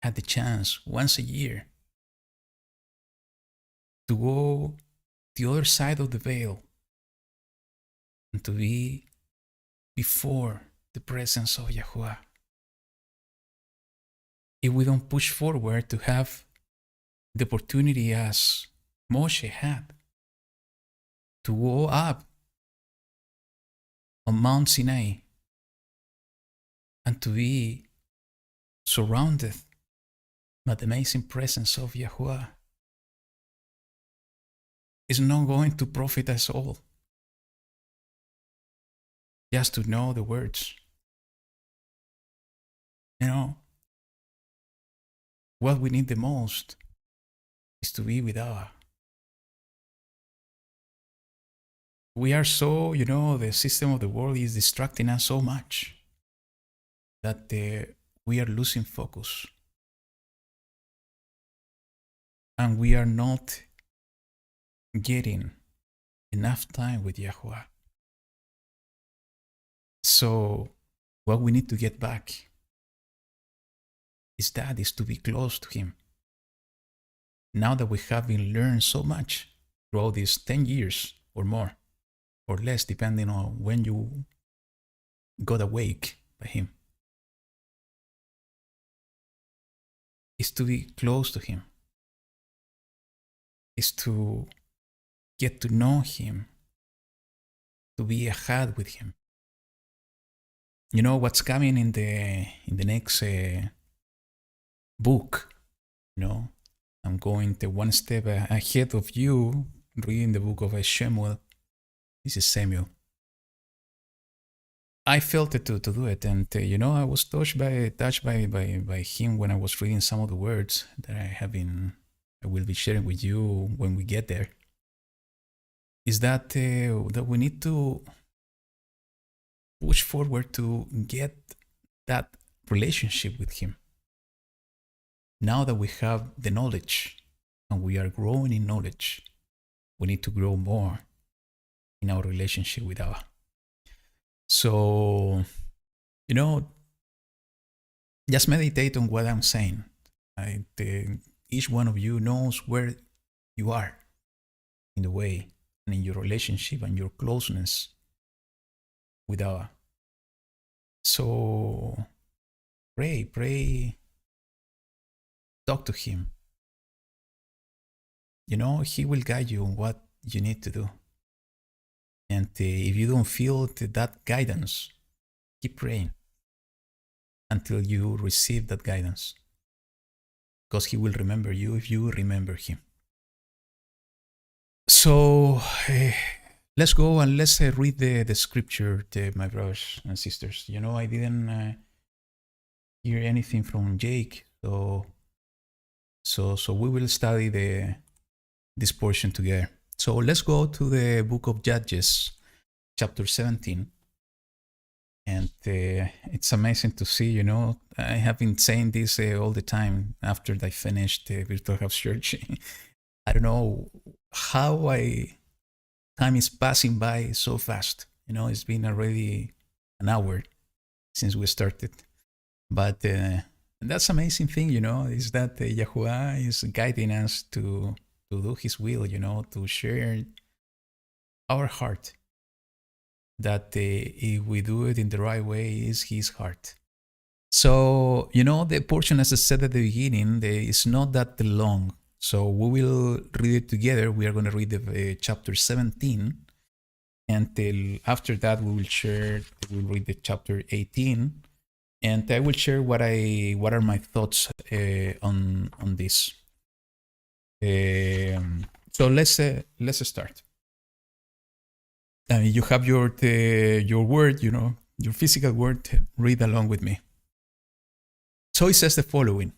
had the chance once a year to go the other side of the veil and to be before the presence of Yahuwah. If we don't push forward to have the opportunity as Moshe had to go up on Mount Sinai and to be surrounded by the amazing presence of Yahuwah, is not going to profit us all. Just to know the words. What we need the most is to be with Allah. We are so, the system of the world is distracting us so much that we are losing focus. And we are not getting enough time with Yahuwah. So what we need to get back is to be close to Him. Now that we have been learned so much throughout these 10 years or more, or less, depending on when you got awake by Him, is to be close to Him, is to get to know Him, to be ahead with Him. What's coming in the next book. I'm going one step ahead of you, reading the book of Shemuel. This is Samuel. I felt it to do it, and I was touched by him when I was reading some of the words that I will be sharing with you when we get there. Is that we need to push forward to get that relationship with Him. Now that we have the knowledge and we are growing in knowledge, we need to grow more in our relationship with Allah. So, just meditate on what I'm saying. Each one of you knows where you are in the way and in your relationship and your closeness with Allah. So, pray. Talk to Him. He will guide you on what you need to do. And if you don't feel that guidance, keep praying until you receive that guidance. Because He will remember you if you remember Him. So let's go and let's read the scripture, my brothers and sisters. I didn't hear anything from Jake, so we will study this portion together. So let's go to the book of Judges, chapter 17. And it's amazing to see, I have been saying this all the time after I finished Virtual House Church. I don't know how I time is passing by so fast. It's been already an hour since we started. But that's amazing thing, is that Yahuwah is guiding us to do His will, to share our heart. That if we do it in the right way, is His heart. So, the portion, as I said at the beginning, is not that long. So we will read it together. We are going to read the chapter 17. And after that, we'll read the chapter 18. And I will share what are my thoughts on this. So let's start. You have your word, your physical word. Read along with me. So it says the following.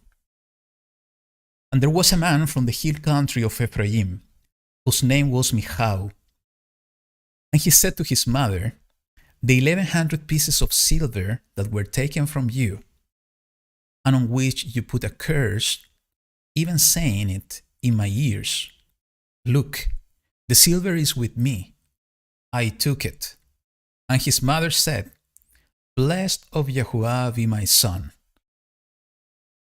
And there was a man from the hill country of Ephraim, whose name was Michal. And he said to his mother, the 1,100 pieces of silver that were taken from you, and on which you put a curse, even saying it in my ears, look, the silver is with me. I took it. And his mother said, blessed of Yahuwah be my son.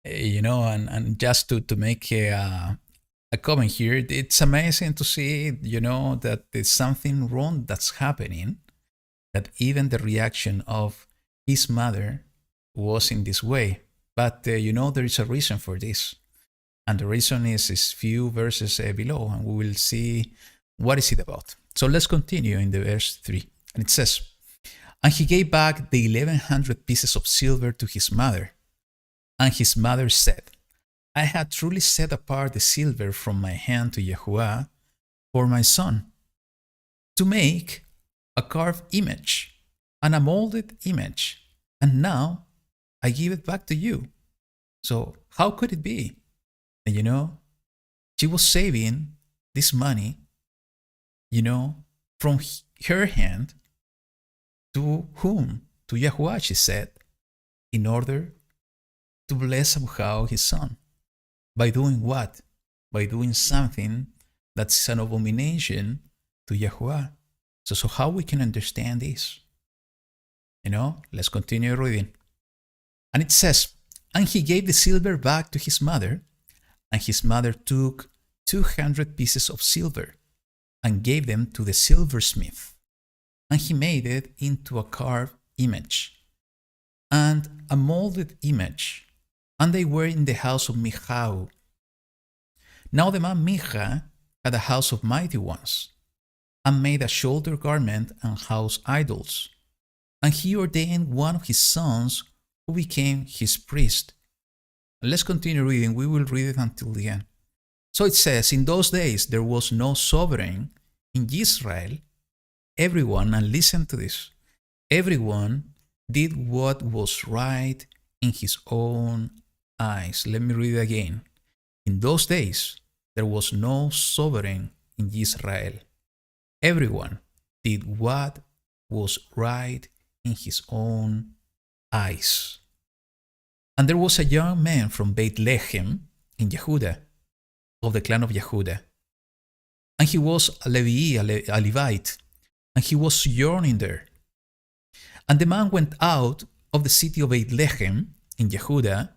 And just to make a comment here, it's amazing to see, that there's something wrong that's happening, that even the reaction of his mother was in this way. But, there is a reason for this. And the reason is few verses below, and we will see what is it about. So let's continue in the verse 3. And it says, and he gave back the 1,100 pieces of silver to his mother. And his mother said, I had truly set apart the silver from my hand to Yahuwah for my son, to make a carved image and a molded image, and now I give it back to you. So how could it be? And she was saving this money, from her hand to whom? To Yahuwah, she said, in order to bless Abraham, his son. By doing what? By doing something that's an abomination to Yahuwah. So how we can understand this? Let's continue reading. And it says, and he gave the silver back to his mother, and his mother took 200 pieces of silver and gave them to the silversmith, and he made it into a carved image and a molded image, and they were in the house of Michal. Now the man Micha had a house of mighty ones, and made a shoulder garment and house idols. And he ordained one of his sons who became his priest. And let's continue reading. We will read it until the end. So it says, in those days there was no sovereign in Israel. Everyone, and listen to this, everyone did what was right in his own eyes. Let me read it again. In those days there was no sovereign in Israel. Everyone did what was right in his own eyes. And there was a young man from Bethlehem in Yehudah, of the clan of Yehudah. And he was a Levite, and he was sojourning there. And the man went out of the city of Bethlehem in Yehudah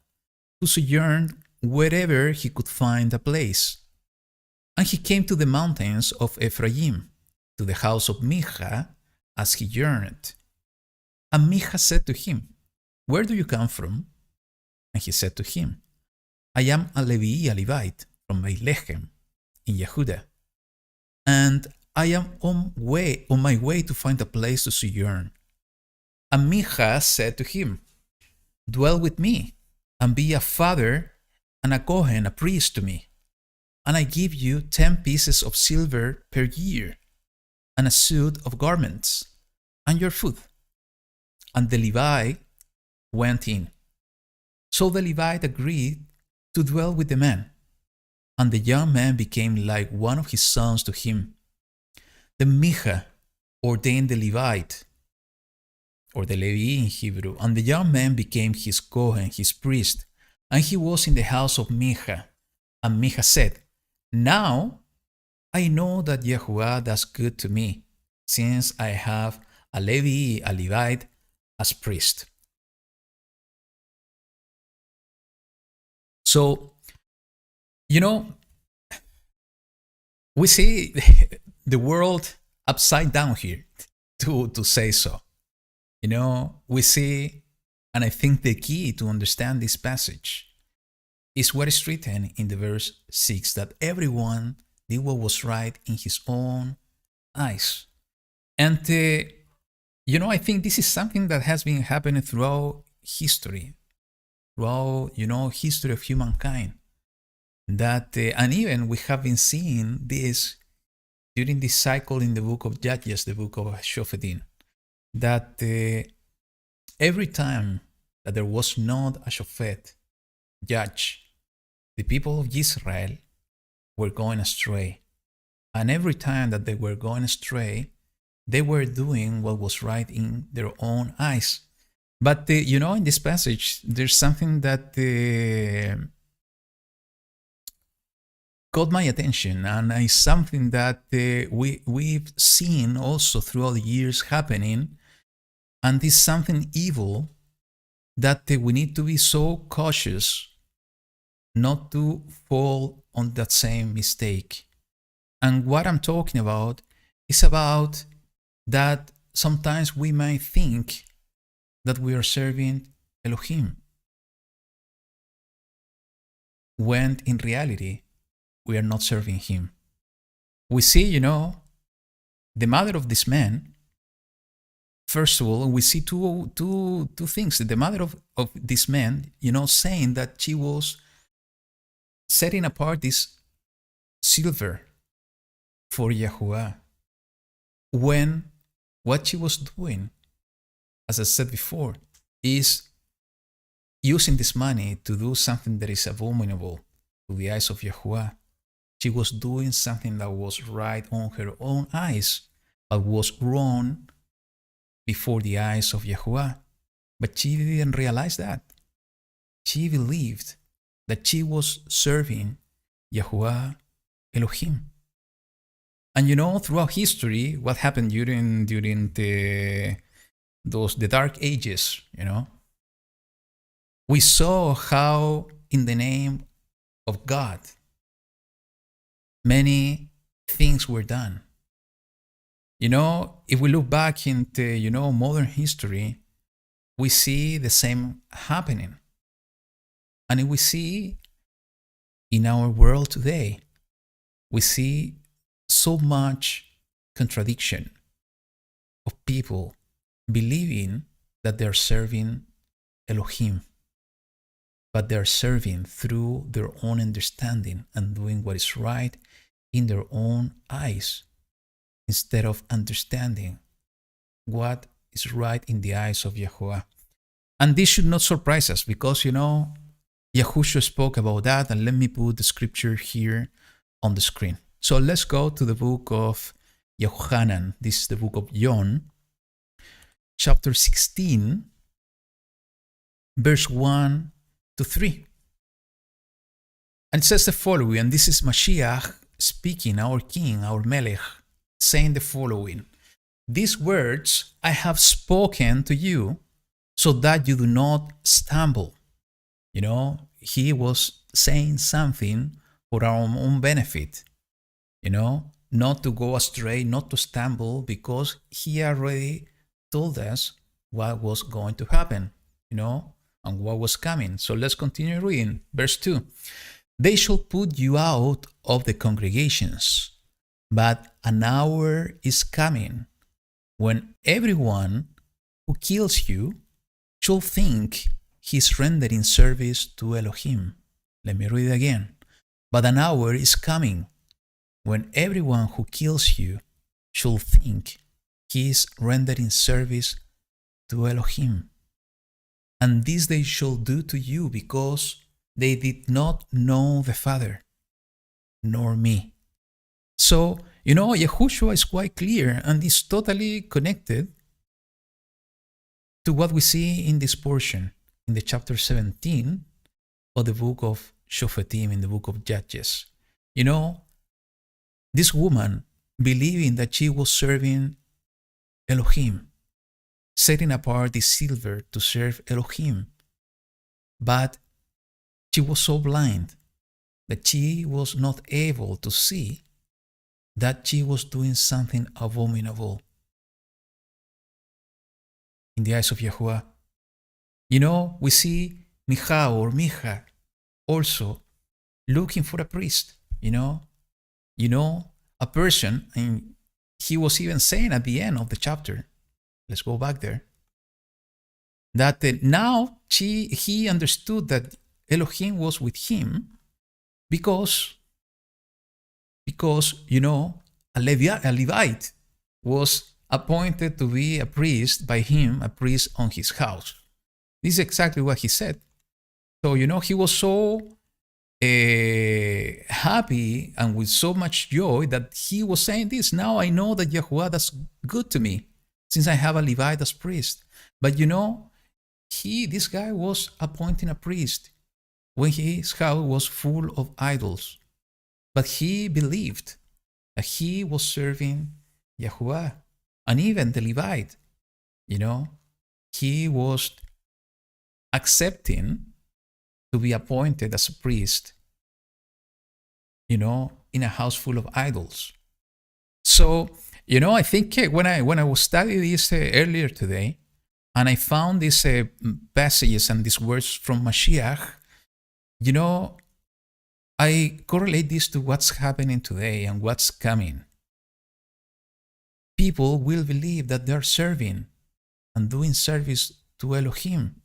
to sojourn wherever he could find a place. And he came to the mountains of Ephraim, to the house of Micha, as he journeyed. And Micha said to him, where do you come from? And he said to him, I am a Levite from Bethlehem in Yehudah, and I am on my way to find a place to sojourn. And Micha said to him, dwell with me, and be a father and a Kohen, a priest to me, and I give you 10 pieces of silver per year, and a suit of garments, and your food. And the Levite went in. So the Levite agreed to dwell with the man, and the young man became like one of his sons to him. Then Micha ordained the Levite, or the Levi in Hebrew, and the young man became his Kohen, his priest, and he was in the house of Micha. And Micha said, now I know that Yahuwah does good to me, since I have a Levite, as priest. So, you know, we see the world upside down here, to say so. We see, and I think the key to understand this passage is what is written in the verse 6, that everyone did what was right in his own eyes. And, I think this is something that has been happening throughout history, history of humankind. That, and even we have been seeing this during this cycle in the book of Judges, the book of Shofetim, that every time that there was not a Shofet, judge, the people of Israel were going astray. And every time that they were going astray, they were doing what was right in their own eyes. But, in this passage, there's something that caught my attention, and it's something that we've seen also throughout the years happening, and it's something evil that we need to be so cautious not to fall on that same mistake. And what I'm talking about is about that sometimes we might think that we are serving Elohim, when in reality we are not serving him. We see, the mother of this man. First of all, we see two things. The mother of this man, saying that she was setting apart this silver for Yahuwah, when what she was doing, as I said before, is using this money to do something that is abominable to the eyes of Yahuwah. She was doing something that was right on her own eyes, but was wrong before the eyes of Yahuwah. But she didn't realize that. She believed that she was serving Yahuwah Elohim. And throughout history, what happened during the Dark Ages, we saw how in the name of God, many things were done. If we look back into, modern history, we see the same happening. And if we see in our world today, we see so much contradiction of people believing that they're serving Elohim, but they're serving through their own understanding and doing what is right in their own eyes, instead of understanding what is right in the eyes of Yahuwah. And this should not surprise us, because, Yahushua spoke about that, and let me put the scripture here on the screen. So let's go to the book of Yohanan. This is the book of John, chapter 16, verse 1 to 3. And it says the following, and this is Mashiach speaking, our king, our Melech, saying the following: "These words I have spoken to you, so that you do not stumble." He was saying something for our own benefit, not to go astray, not to stumble, because he already told us what was going to happen, and what was coming. So let's continue reading. Verse 2. "They shall put you out of the congregations, but an hour is coming when everyone who kills you shall think he's rendering service to Elohim." Let me read it again. "But an hour is coming when everyone who kills you shall think he's rendering service to Elohim. And this they shall do to you, because they did not know the Father, nor me." So, Yahushua is quite clear, and is totally connected to what we see in this portion, in the chapter 17 of the book of Shofetim, in the book of Judges. this woman believing that she was serving Elohim, setting apart the silver to serve Elohim. But she was so blind that she was not able to see that she was doing something abominable in the eyes of Yahuwah. We see Micha also looking for a priest, a person, and he was even saying at the end of the chapter, let's go back there, that now he understood that Elohim was with him because a Levite was appointed to be a priest by him, a priest on his house. This is exactly what he said. So, he was so happy and with so much joy that he was saying this. Now I know that Yahuwah is good to me since I have a Levite as priest. But this guy was appointing a priest when his house was full of idols. But he believed that he was serving Yahuwah. And even the Levite, he was accepting to be appointed as a priest, in a house full of idols. So, I think when I was studying this earlier today, and I found these passages and these words from Mashiach, I correlate this to what's happening today and what's coming. People will believe that they're serving and doing service to Elohim,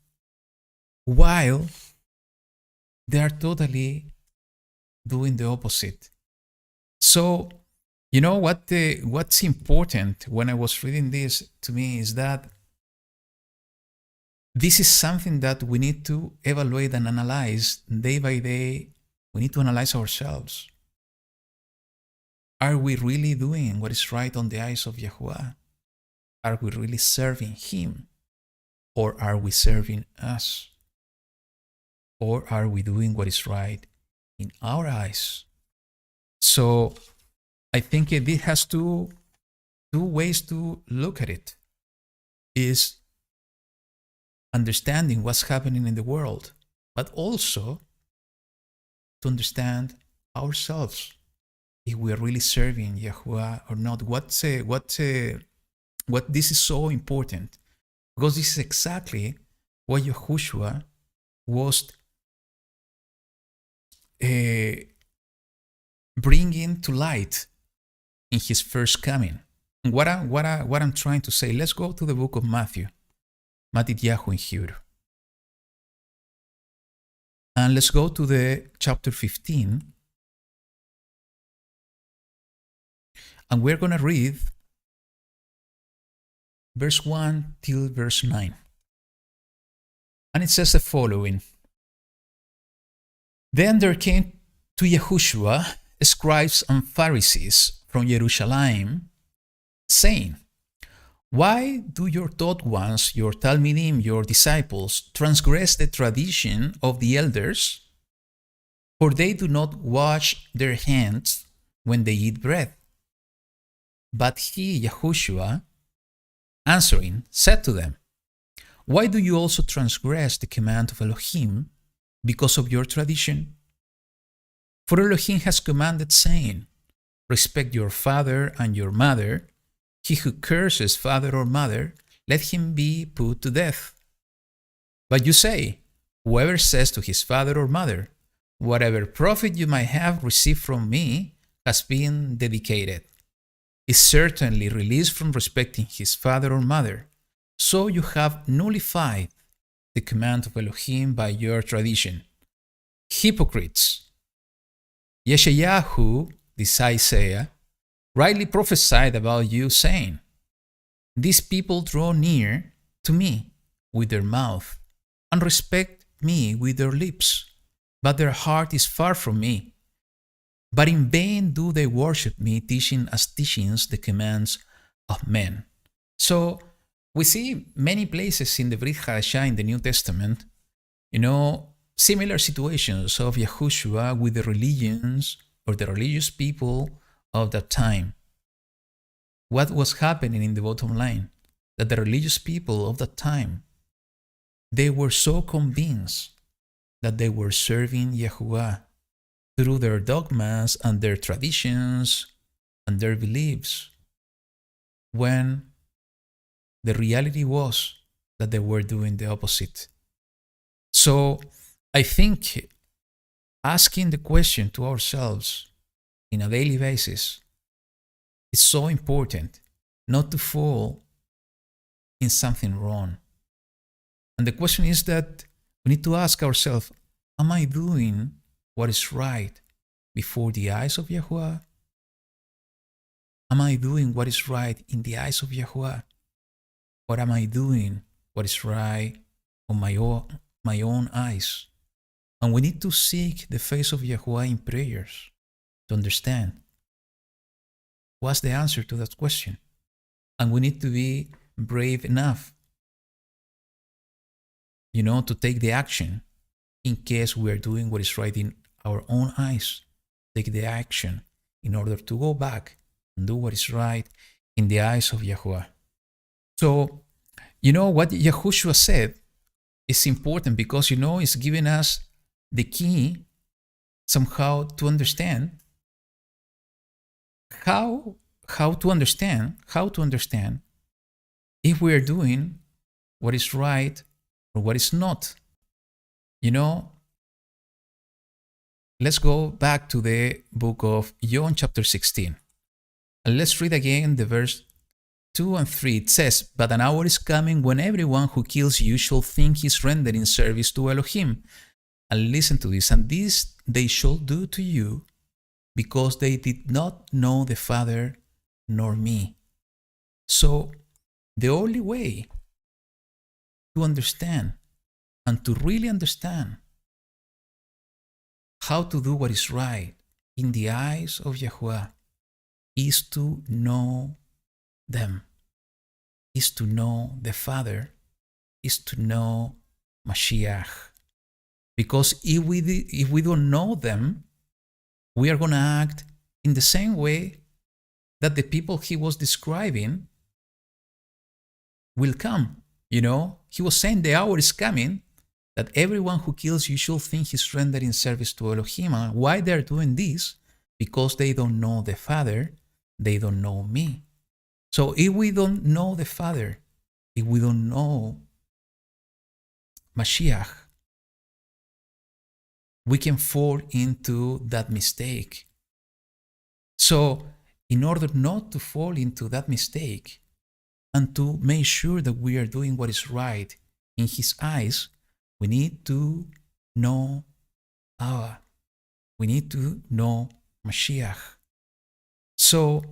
while they are totally doing the opposite. So, what's important when I was reading this to me is that this is something that we need to evaluate and analyze day by day. We need to analyze ourselves. Are we really doing what is right on the eyes of Yahuwah? Are we really serving Him? Or are we serving us? Or are we doing what is right in our eyes? So I think it has two ways to look at it. Is understanding what's happening in the world, but also to understand ourselves, if we are really serving Yahuwah or not. What this is so important, because this is exactly what Yahushua was bringing to light in his first coming. And what I'm trying to say, let's go to the book of Matthew Yahu in Hebrew. And let's go to the chapter 15. And we're going to read verse 1 till verse 9. And it says the following. Then there came to Yahushua scribes and Pharisees from Jerusalem, saying, Why do your taught ones, your Talmidim, your disciples, transgress the tradition of the elders? For they do not wash their hands when they eat bread. But he, Yahushua, answering, said to them, Why do you also transgress the command of Elohim because of your tradition? For Elohim has commanded, saying, Respect your father and your mother. He who curses father or mother, let him be put to death. But you say, Whoever says to his father or mother, Whatever profit you might have received from me has been dedicated, is certainly released from respecting his father or mother. So you have nullified the command of Elohim by your tradition. Hypocrites! Yeshayahu, this Isaiah, rightly prophesied about you, saying, These people draw near to me with their mouth and respect me with their lips, but their heart is far from me. But in vain do they worship me, teaching as teachings the commands of men. So we see many places in the Brit Hadashah in the New Testament, similar situations of Yahushua with the religions or the religious people of that time, what was happening in the bottom line? That the religious people of that time, they were so convinced that they were serving Yahuwah through their dogmas and their traditions and their beliefs, when the reality was that they were doing the opposite. So I think asking the question to ourselves in a daily basis is so important, not to fall in something wrong. And the question is that we need to ask ourselves, am I doing what is right before the eyes of Yahuwah? Am I doing what is right in the eyes of Yahuwah? Or am I doing what is right on my own eyes? And we need to seek the face of Yahuwah in prayers to understand what's the answer to that question. And we need to be brave enough, to take the action in case we are doing what is right in our own eyes. Take the action in order to go back and do what is right in the eyes of Yahuwah. So, what Yahushua said is important because, it's giving us the key somehow to understand how to understand if we are doing what is right or what is not. Let's go back to the book of John chapter 16. And let's read again the verse 2 and 3. It says, "But an hour is coming when everyone who kills you shall think he's rendering service to Elohim." And listen to this. "And this they shall do to you because they did not know the Father nor me." So the only way to understand and to really understand how to do what is right in the eyes of Yahuwah is to know them, is to know the Father, is to know Mashiach. Because if we don't know them, we are going to act in the same way that the people he was describing will come. He was saying the hour is coming that everyone who kills you shall think he's rendering service to Elohim. And why they're doing this? Because they don't know the Father, they don't know me. So if we don't know the Father, if we don't know Mashiach, we can fall into that mistake. So in order not to fall into that mistake and to make sure that we are doing what is right in His eyes, we need to know Allah. We need to know Mashiach. So,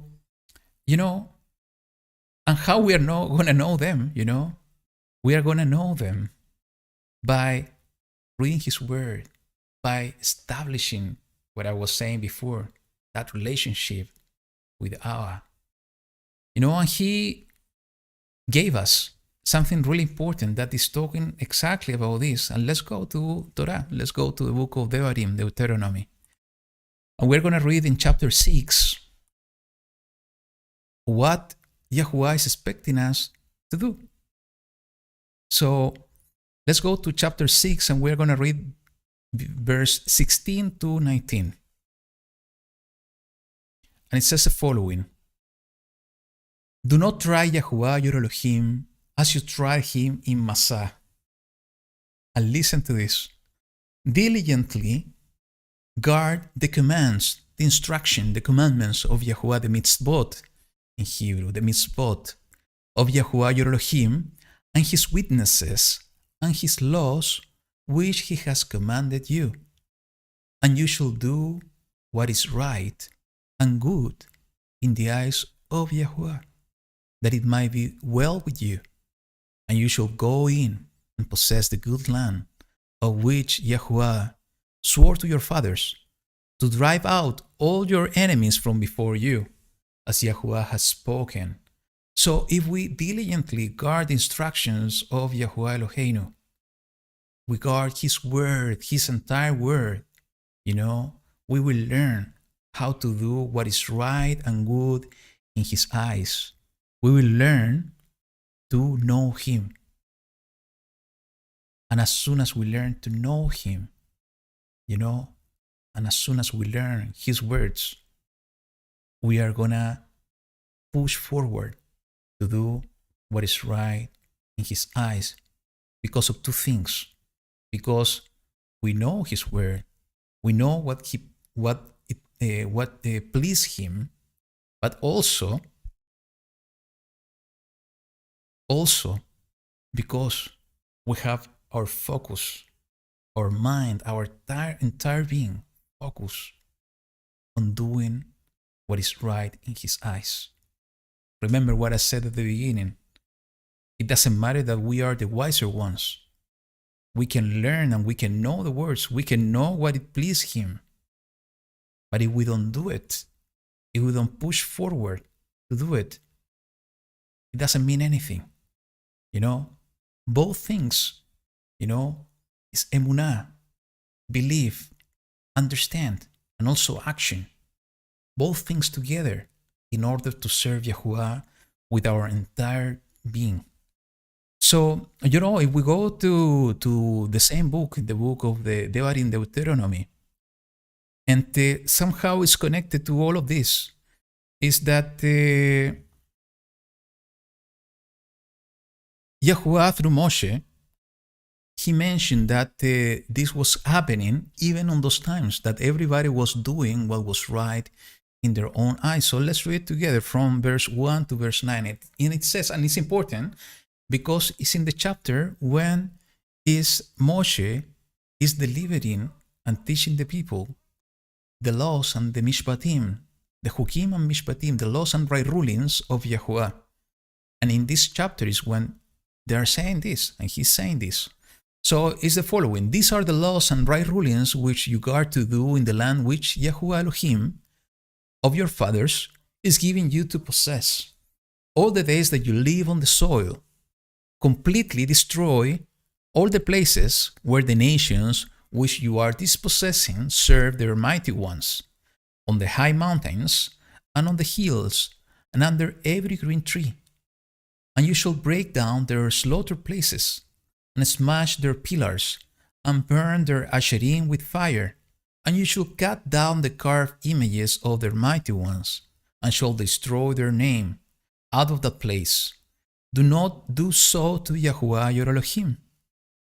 and how we are going to know them, we are going to know them by reading His Word, by establishing what I was saying before, that relationship with Allah. And He gave us something really important that is talking exactly about this. And let's go to Torah. Let's go to the book of Devarim, Deuteronomy. And we're going to read in chapter 6 what Yahuwah is expecting us to do. So let's go to chapter 6 and we're going to read verse 16 to 19. And it says the following: "Do not try Yahuwah your Elohim as you tried him in Massah." And listen to this. "Diligently guard the commands, the instruction, the commandments of Yahuwah, the mitzvot in Hebrew, the mitzvot of Yahuwah your Elohim, and his witnesses, and his laws, which he has commanded you. And you shall do what is right and good in the eyes of Yahuwah, that it might be well with you. And you shall go in and possess the good land of which Yahuwah swore to your fathers, to drive out all your enemies from before you, as Yahuwah has spoken." So if we diligently guard the instructions of Yahuwah Eloheinu, we guard His word, His entire word, we will learn how to do what is right and good in His eyes. We will learn to know Him. And as soon as we learn to know Him, and as soon as we learn His words, we are gonna push forward to do what is right in His eyes because of two things. Because we know His word, we know what please Him, but also because we have our focus, our mind, our entire being focused on doing what is right in His eyes. Remember what I said at the beginning. It doesn't matter that we are the wiser ones. We can learn and we can know the words. We can know what it pleases Him. But if we don't do it, if we don't push forward to do it, it doesn't mean anything. Both things, is emunah, belief, understand, and also action. Both things together in order to serve Yahuwah with our entire being. So, if we go to the same book, the book of the Devarim, Deuteronomy, and somehow it's connected to all of this, is that Yahuwah through Moshe, he mentioned that this was happening even on those times, that everybody was doing what was right in their own eyes. So let's read together from verse 1 to verse 9. And it says, and it's important because it's in the chapter when Moshe is delivering and teaching the people the laws and the mishpatim, the hukim and mishpatim, the laws and right rulings of Yahuwah. And in this chapter is when they are saying this, and he's saying this. So it's the following. These are the laws and right rulings which you are to do in the land which Yahuwah Elohim of your fathers is giving you to possess. All the days that you live on the soil, completely destroy all the places where the nations which you are dispossessing serve their mighty ones, on the high mountains and on the hills and under every green tree. And you shall break down their slaughter places, and smash their pillars, and burn their asherim with fire. And you shall cut down the carved images of their mighty ones, and shall destroy their name out of that place. Do not do so to Yahuwah your Elohim,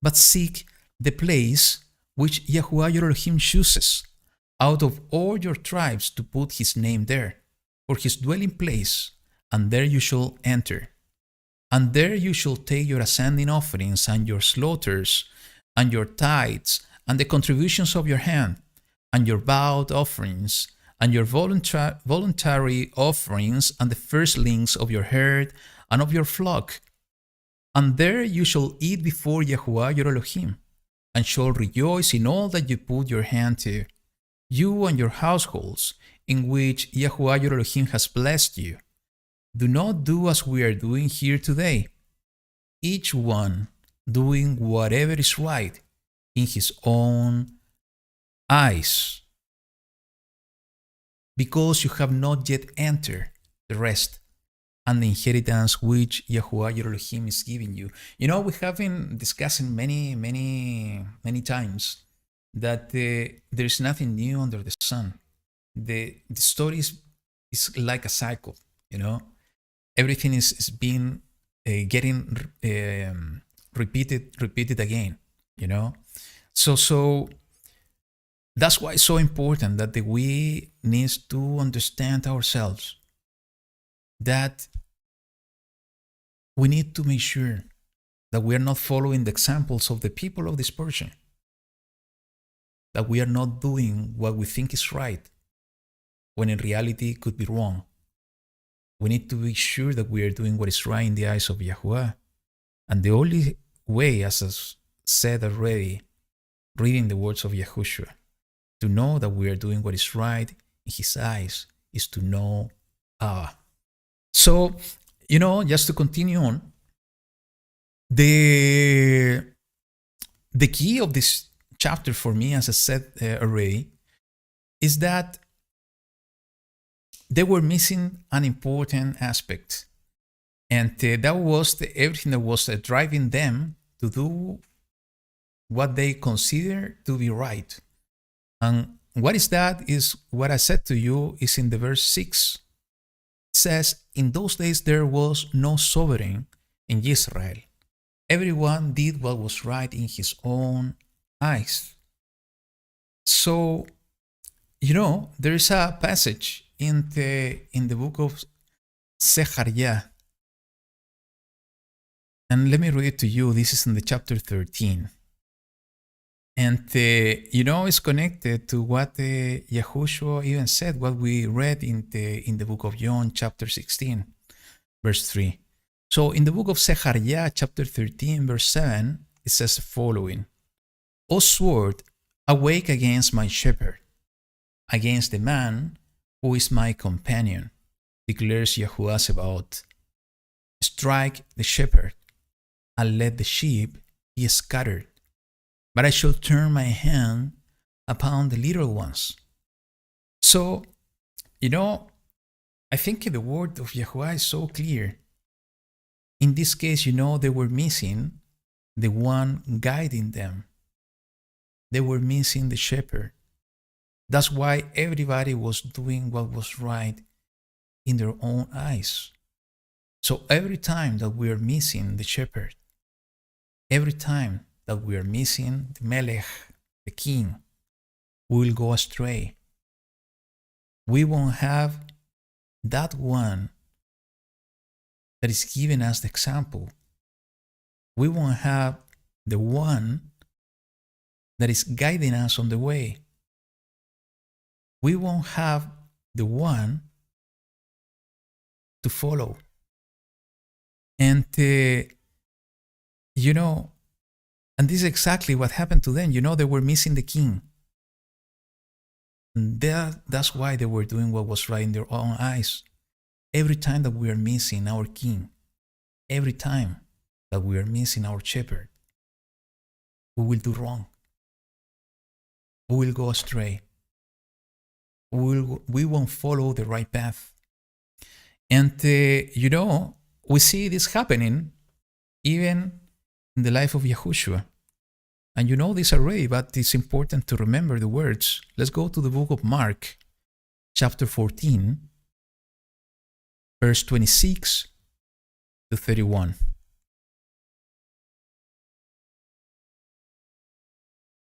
but seek the place which Yahuwah your Elohim chooses out of all your tribes to put his name there, for his dwelling place, and there you shall enter. And there you shall take your ascending offerings and your slaughters and your tithes and the contributions of your hand and your vowed offerings and your voluntary offerings and the firstlings of your herd and of your flock. And there you shall eat before Yahuwah your Elohim, and shall rejoice in all that you put your hand to, you and your households, in which Yahuwah your Elohim has blessed you. Do not do as we are doing here today, each one doing whatever is right in his own eyes, because you have not yet entered the rest and the inheritance which Yahuwah your Elohim is giving you. We have been discussing many times that there is nothing new under the sun. The story is like a cycle, Everything is being getting repeated again, So that's why it's so important that we need to understand ourselves, that we need to make sure that we are not following the examples of the people of dispersion, that we are not doing what we think is right, when in reality it could be wrong. We need to be sure that we are doing what is right in the eyes of Yahuwah. And the only way, as I said already, reading the words of Yahushua, to know that we are doing what is right in his eyes, is to know Allah. So, just to continue on, the key of this chapter for me, as I said already, is that they were missing an important aspect. And that was everything that was driving them to do what they consider to be right. And what is that is what I said to you is in the verse 6. It says, in those days there was no sovereign in Israel. Everyone did what was right in his own eyes. So, there is a passage in the book of Zechariah. And let me read it to you. This is in the chapter 13. And, it's connected to what Yahushua even said, what we read in the book of John, chapter 16, verse 3. So in the book of Zechariah, chapter 13, verse 7, it says the following: O sword, awake against my shepherd, against the man who is my companion, declares Yahuwah Sebaot. Strike the shepherd, and let the sheep be scattered. But I shall turn my hand upon the little ones. So, I think the word of Yahuwah is so clear. In this case, they were missing the one guiding them. They were missing the shepherd. That's why everybody was doing what was right in their own eyes. So every time that we are missing the shepherd, every time that we are missing the Melech, the king, we will go astray. We won't have that one that is giving us the example. We won't have the one that is guiding us on the way. We won't have the one to follow. And, and this is exactly what happened to them. They were missing the king. And that's why they were doing what was right in their own eyes. Every time that we are missing our king, every time that we are missing our shepherd, we will do wrong. We will go astray. We won't follow the right path. And, we see this happening even in the life of Yahushua. And you know this already, but it's important to remember the words. Let's go to the book of Mark, chapter 14, verse 26 to 31.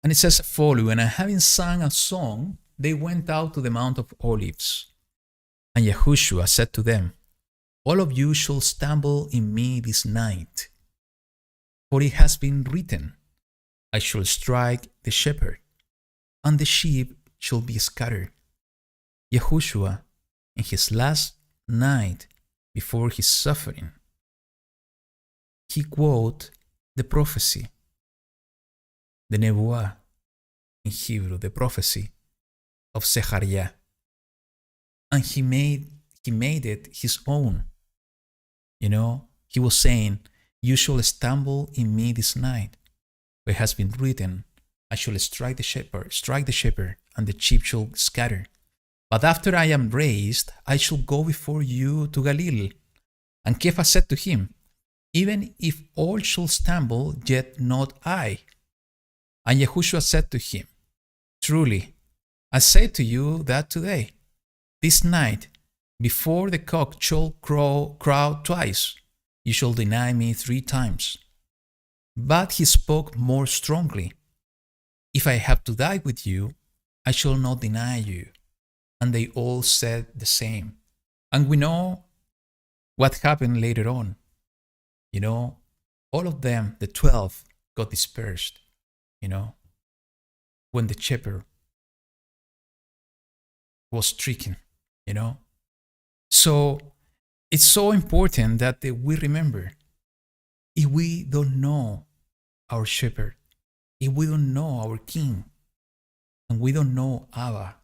And it says the following: and having sung a song, they went out to the Mount of Olives. And Yahushua said to them, all of you shall stumble in me this night. For it has been written, I shall strike the shepherd, and the sheep shall be scattered. Yahushua, in his last night before his suffering, he quoted the prophecy, the Nebuah in Hebrew, the prophecy of Zechariah. And he made it his own. He was saying, you shall stumble in me this night. It has been written, I shall strike the shepherd, and the sheep shall scatter. But after I am raised, I shall go before you to Galilee. And Kepha said to him, even if all shall stumble, yet not I. And Yahushua said to him, truly, I say to you that today, this night, before the cock shall crow twice, you shall deny me 3 times. But he spoke more strongly. If I have to die with you, I shall not deny you. And they all said the same. And we know what happened later on. All of them, the 12, got dispersed, when the shepherd was stricken, So it's so important that we remember, if we don't know our shepherd, if we don't know our king, and we don't know Abba,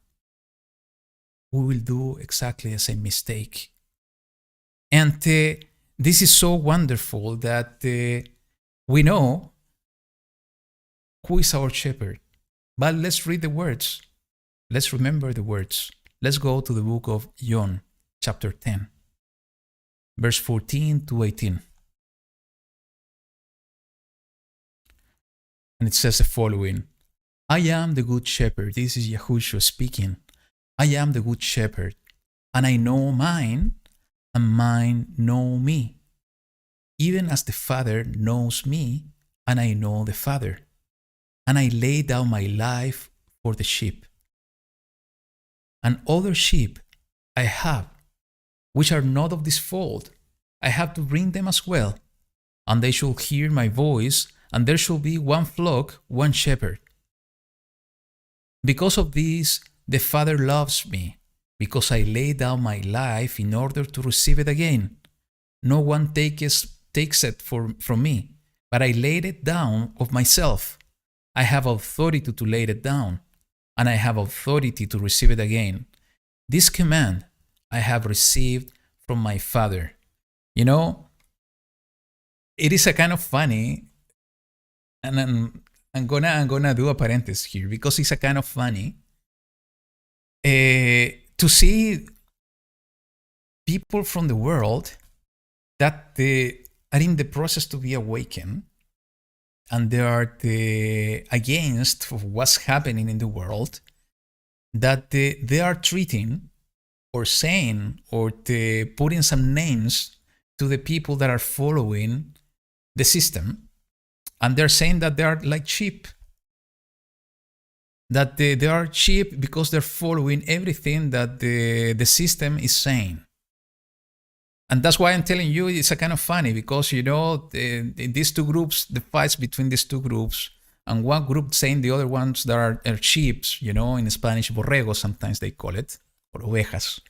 we will do exactly the same mistake. And this is so wonderful that we know who is our shepherd. But let's read the words. Let's remember the words. Let's go to the book of John, chapter 10, verse 14 to 18. And it says the following: I am the good shepherd. This is Yahushua speaking. I am the good shepherd, and I know mine, and mine know me, even as the Father knows me, and I know the Father. And I lay down my life for the sheep. And other sheep I have, which are not of this fold. I have to bring them as well, and they shall hear my voice, and there shall be one flock, one shepherd. Because of this, the Father loves me, because I lay down my life in order to receive it again. No one takes it from me, but I laid it down of myself. I have authority to lay it down, and I have authority to receive it again. This command I have received from my Father. You know, it is a kind of funny, and I'm gonna do a parenthesis here because it's a kind of funny to see people from the world that are in the process to be awakened, and they are against what's happening in the world, that they are treating or saying or putting some names to the people that are following the system, and they're saying that they are like sheep, that they are sheep because they're following everything that the system is saying. And that's why I'm telling you it's a kind of funny, because, you know, these two groups, the fights between these two groups, and one group saying the other ones that are sheep, you know, in Spanish, borregos sometimes they call it, or ovejas.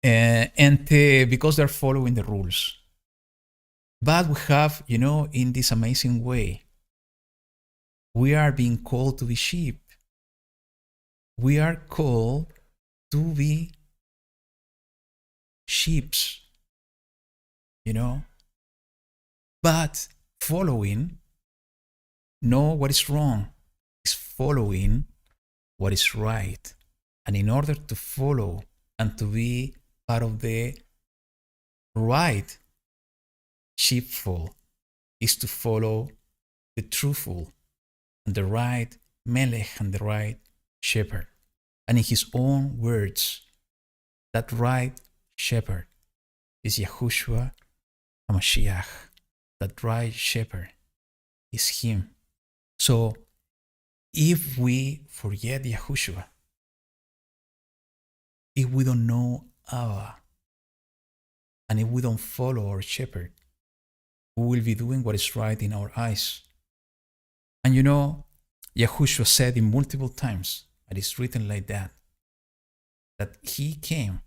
And because they're following the rules. But we have, you know, in this amazing way, we are being called to be sheep. We are called to be sheeps, you know, but following, know what is wrong, is following what is right. And in order to follow and to be part of the right sheepfold is to follow the truthful and the right melech and the right shepherd. And in his own words, that right shepherd is Yahushua HaMashiach. That right shepherd is him. So if we forget Yahushua, if we don't know Abba, and if we don't follow our shepherd, we will be doing what is right in our eyes. And you know, Yahushua said in multiple times, and it's written like that he came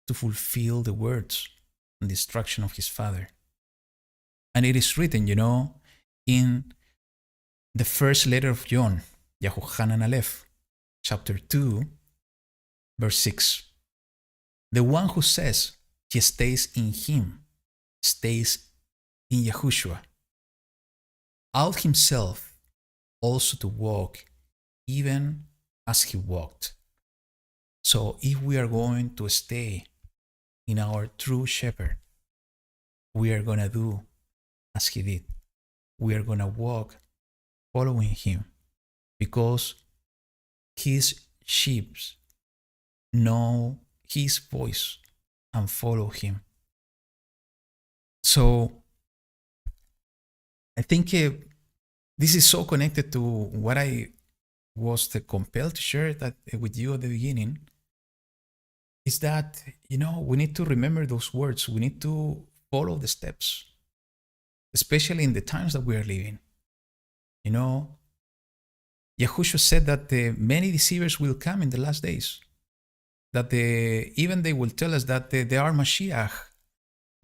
to fulfill the words and the instruction of his Father. And it is written, you know, in the first letter of John, Yahochanan Aleph, chapter 2, verse 6. The one who says he stays in him, stays in Yahushua, ought himself also to walk even as he walked. So if we are going to stay in our true shepherd, we are going to do as he did. We are going to walk following him, because his sheep know his voice and follow him. So I think this is so connected to what I was compelled to share that with you at the beginning, is that, you know, we need to remember those words. We need to follow the steps, especially in the times that we are living. You know, Yahushua said that many deceivers will come in the last days, that even they will tell us that they are Mashiach.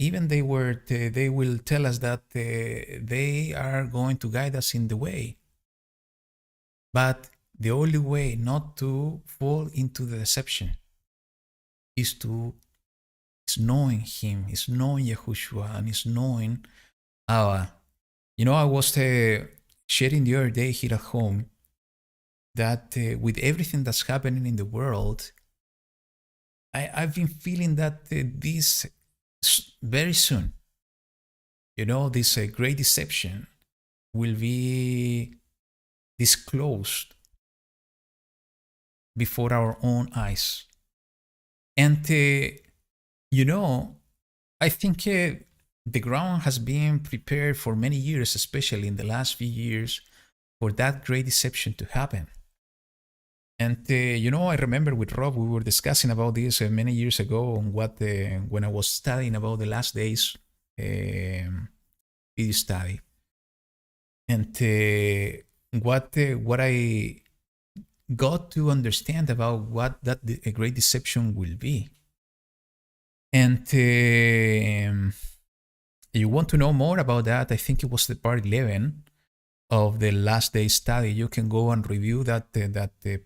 Even they will tell us that they are going to guide us in the way. But the only way not to fall into the deception is knowing him, is knowing Yahushua, and is knowing Abba. You know, I was sharing the other day here at home that with everything that's happening in the world, I've been feeling that this very soon, this great deception will be disclosed before our own eyes. And, I think the ground has been prepared for many years, especially in the last few years, for that great deception to happen. And I remember with Rob, we were discussing about this many years ago on when I was studying about the last days video study, and what I got to understand about what that a great deception will be. And you want to know more about that? I think it was the part 11 of the last day study. You can go and review that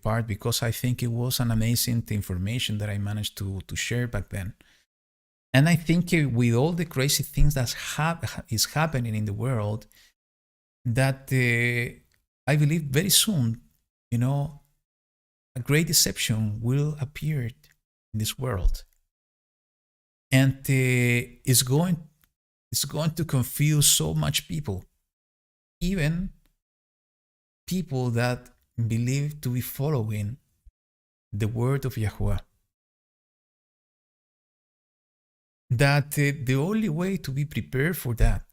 part, because I think it was an amazing information that I managed to share back then. And I think with all the crazy things that is happening in the world, that I believe very soon, a great deception will appear in this world, and it's going to confuse so much people, even people that believe to be following the word of Yahweh. That the only way to be prepared for that,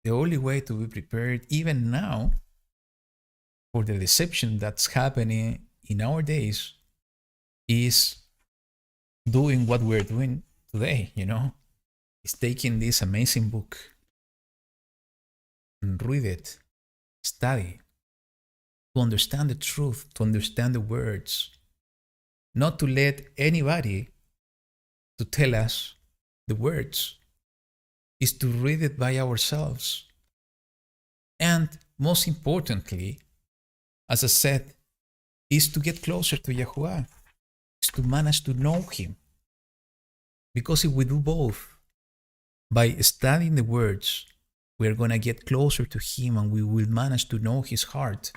the only way to be prepared even now for the deception that's happening in our days, is doing what we're doing today, is taking this amazing book and read it, study, to understand the truth, to understand the words, not to let anybody to tell us the words, is to read it by ourselves. And most importantly, as I said, is to get closer to Yahuwah, is to manage to know Him. Because if we do both, by studying the words, we're going to get closer to Him and we will manage to know His heart.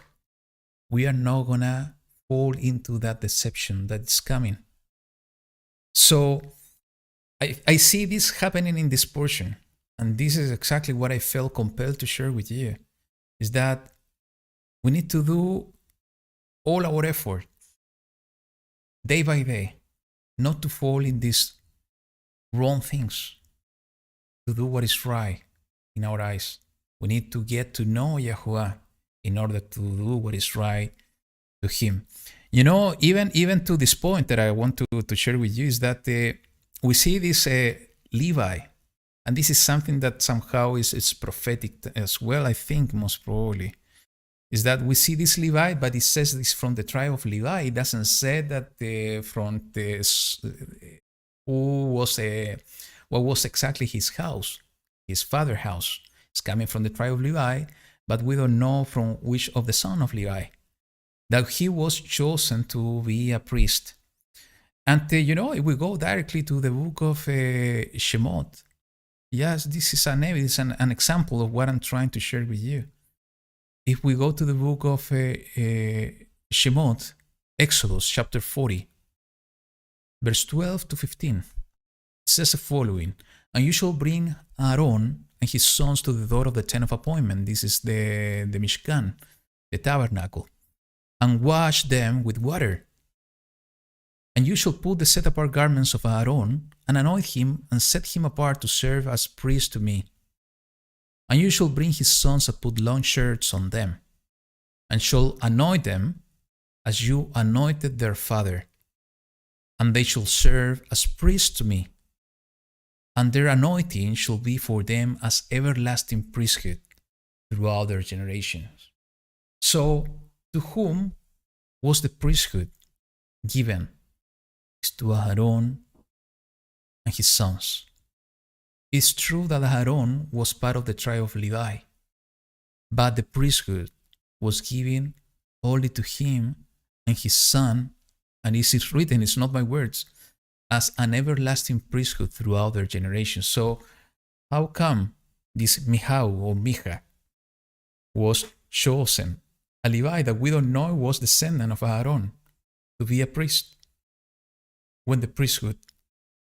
We are not going to fall into that deception that is coming. So I see this happening in this portion, and this is exactly what I felt compelled to share with you, is that we need to do all our effort, day by day, not to fall in these wrong things, to do what is right in our eyes. We need to get to know Yahuwah in order to do what is right to Him. Even to this point that I want to share with you, is that we see this Levi, and this is something that somehow is prophetic as well, I think, most probably, is that we see this Levi, but it says this from the tribe of Levi. It doesn't say that from what was exactly his house, his father's house. It's coming from the tribe of Levi, but we don't know from which of the son of Levi, that he was chosen to be a priest. And if we go directly to the book of Shemot, yes, this is an evidence, an example of what I'm trying to share with you. If we go to the book of Shemot, Exodus chapter 40, verse 12 to 15, it says the following: "And you shall bring Aaron and his sons to the door of the tent of appointment," this is the Mishkan, the tabernacle, "and wash them with water. And you shall put the set apart garments of Aaron, and anoint him, and set him apart to serve as priest to me. And you shall bring his sons and put long shirts on them, and shall anoint them as you anointed their father. And they shall serve as priests to me. And their anointing shall be for them as everlasting priesthood throughout their generations." So, to whom was the priesthood given? It's to Aaron and his sons. It's true that Aaron was part of the tribe of Levi, but the priesthood was given only to him and his son, and it is written, it's not my words, as an everlasting priesthood throughout their generations. So how come this Mihau or Micha was chosen, a Levi that we don't know was descendant of Aaron, to be a priest? when the priesthood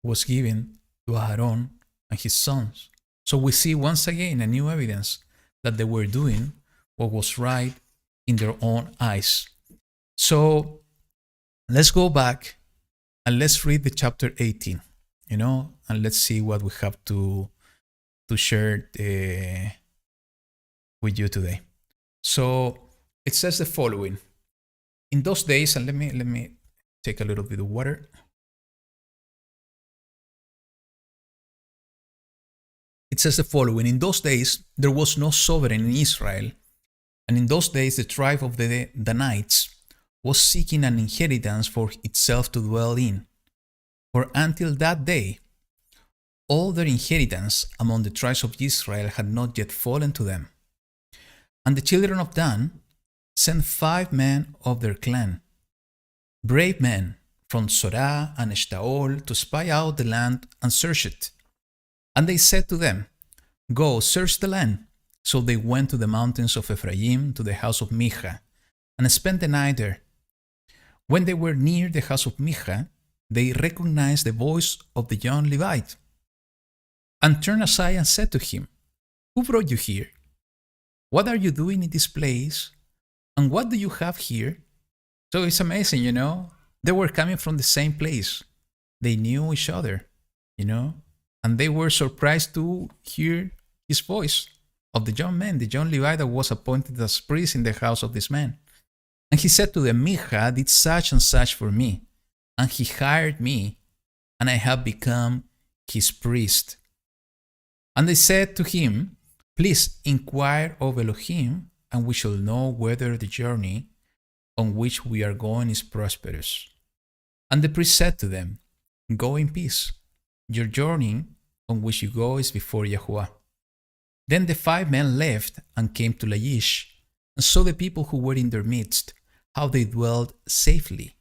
was given to Aaron and his sons. So we see once again a new evidence that they were doing what was right in their own eyes. So let's go back and let's read the chapter 18, and let's see what we have to share with you today. So it says the following. In those days, and let me take a little bit of water. It says the following. In those days, there was no sovereign in Israel. And in those days, the tribe of the Danites was seeking an inheritance for itself to dwell in. For until that day, all their inheritance among the tribes of Israel had not yet fallen to them. And the children of Dan sent 5 men of their clan, brave men from Zorah and Eshtaol, to spy out the land and search it. And they said to them, "Go, search the land." So they went to the mountains of Ephraim, to the house of Micha, and spent the night there. When they were near the house of Micha, they recognized the voice of the young Levite, and turned aside and said to him, "Who brought you here? What are you doing in this place? And what do you have here?" So it's amazing, They were coming from the same place. They knew each other, And they were surprised to hear his voice of the young man, the young Levite that was appointed as priest in the house of this man. And he said to them, "Micha did such and such for me, and he hired me, and I have become his priest." And they said to him, "Please inquire of Elohim, and we shall know whether the journey on which we are going is prosperous." And the priest said to them, "Go in peace. Your journey on which you go is before Yahuwah." Then the 5 men left and came to Laish, and saw the people who were in their midst, how they dwelled safely,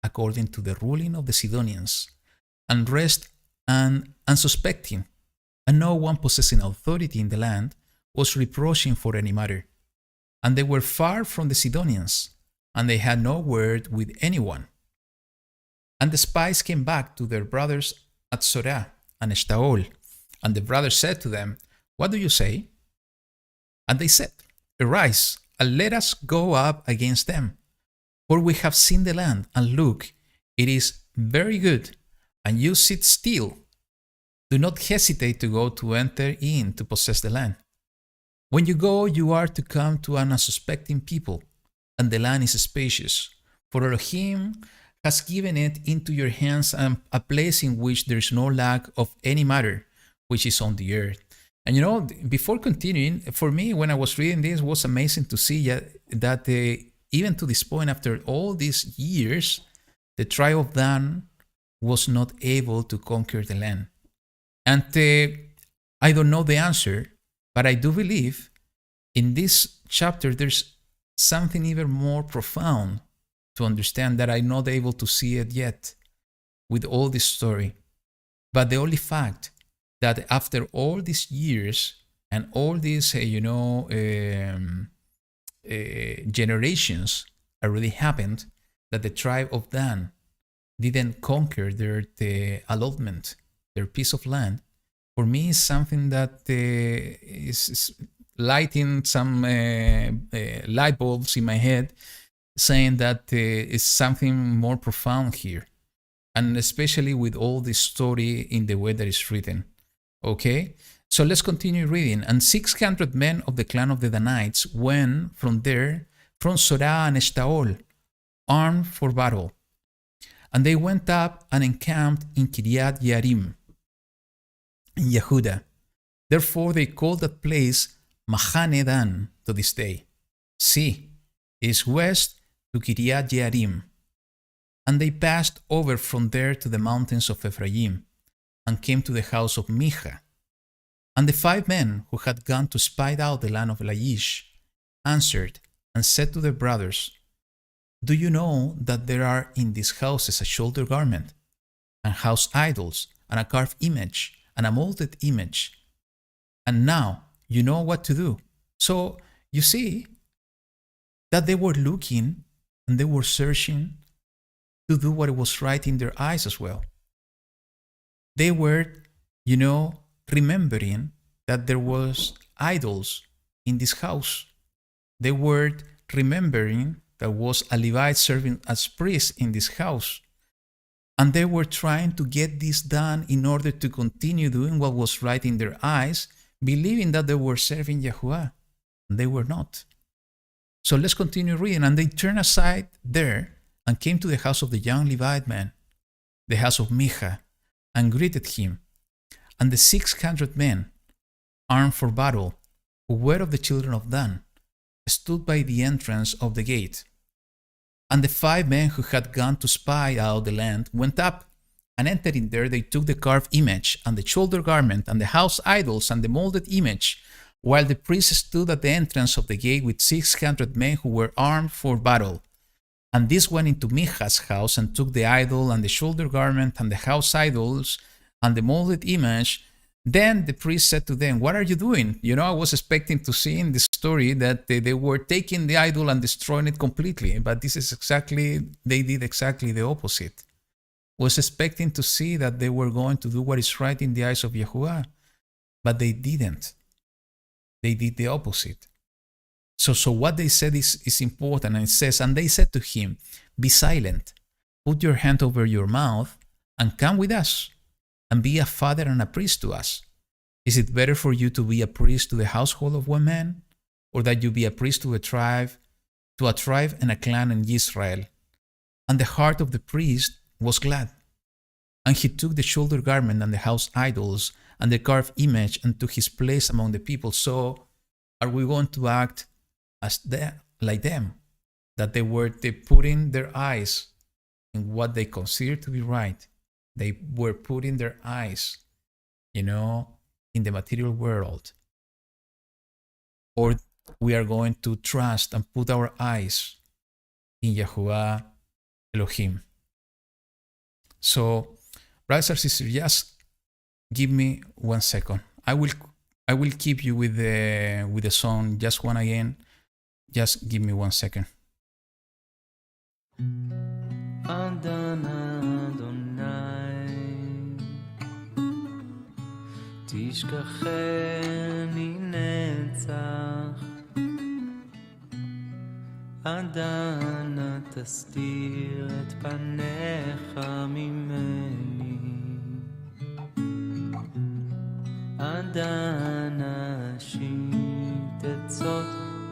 according to the ruling of the Sidonians, and rest and unsuspecting, and no one possessing authority in the land was reproaching for any matter. And they were far from the Sidonians, and they had no word with anyone. And the spies came back to their brothers at Zorah and Eshtaol, and the brothers said to them, "What do you say?" And they said, "Arise, and let us go up against them. For we have seen the land, and look, it is very good, and you sit still. Do not hesitate to go to enter in to possess the land. When you go, you are to come to an unsuspecting people, and the land is spacious, for Elohim has given it into your hands, a place in which there is no lack of any matter which is on the earth." And before continuing, for me, when I was reading this, it was amazing to see that even to this point, after all these years, the tribe of Dan was not able to conquer the land. And I don't know the answer, but I do believe in this chapter there's something even more profound to understand that I'm not able to see it yet with all this story. But the only fact that after all these years and all these, generations already happened, that the tribe of Dan didn't conquer their allotment, their piece of land, for me is something that is lighting some light bulbs in my head, saying that it's something more profound here, and especially with all this story in the way that it's written. Okay, so let's continue reading. And 600 men of the clan of the Danites went from there, from Zorah and Eshtaol, armed for battle. And they went up and encamped in Kiriath Yearim, in Yehuda. Therefore they called that place Mahane Dan to this day. See, it is west to Kiriath Yearim. And they passed over from there to the mountains of Ephraim, and came to the house of Micha. And the 5 men who had gone to spy out the land of Laish answered and said to their brothers, "Do you know that there are in these houses a shoulder garment, and house idols, and a carved image, and a molded image? And now you know what to do." So you see that they were looking and they were searching to do what was right in their eyes as well. They were, remembering that there was idols in this house. They were remembering there was a Levite serving as priest in this house. And they were trying to get this done in order to continue doing what was right in their eyes, believing that they were serving Yahuwah. And they were not. So let's continue reading. And they turned aside there and came to the house of the young Levite man, the house of Micha, and greeted him. And the 600 men, armed for battle, who were of the children of Dan, stood by the entrance of the gate. And the 5 men who had gone to spy out the land went up, and entering there they took the carved image, and the shoulder garment, and the house idols, and the molded image, while the priest stood at the entrance of the gate with 600 men who were armed for battle. And these went into Micha's house, and took the idol, and the shoulder garment, and the house idols, and the molded image. Then the priest said to them, "What are you doing?" I was expecting to see in this story that they were taking the idol and destroying it completely, but they did exactly the opposite. Was expecting to see that they were going to do what is right in the eyes of Yahuwah, but they didn't. They did the opposite. So what they said is important, and it says, "And they said to him, 'Be silent, put your hand over your mouth, and come with us, and be a father and a priest to us. Is it better for you to be a priest to the household of one man, or that you be a priest to a tribe and a clan in Israel?' And the heart of the priest was glad. And he took the shoulder garment and the house idols and the carved image and took his place among the people." So are we going to act like them? That they putting their eyes in what they consider to be right. They were putting their eyes, in the material world. Or we are going to trust and put our eyes in Yahuwah Elohim. So, brothers and sisters, just give me 1 second. I will keep you with the song just one again. Just give me 1 second. תשכחני נצח, עד אנה תסתיר את פניך ממני, עד אנה אשית עצות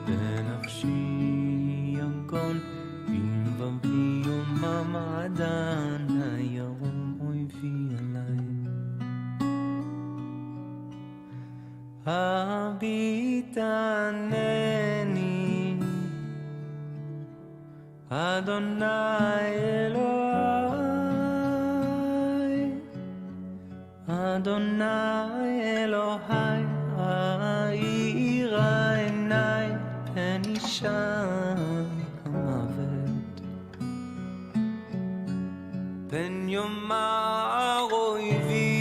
בנפשי יגון בלבבי יומם, עד אנה ירום אויבי עליי. הביטנני אדוני אלוהי, אדוני אלוהי, האירה עיני פן אישה המוות, פן יאמר אויבי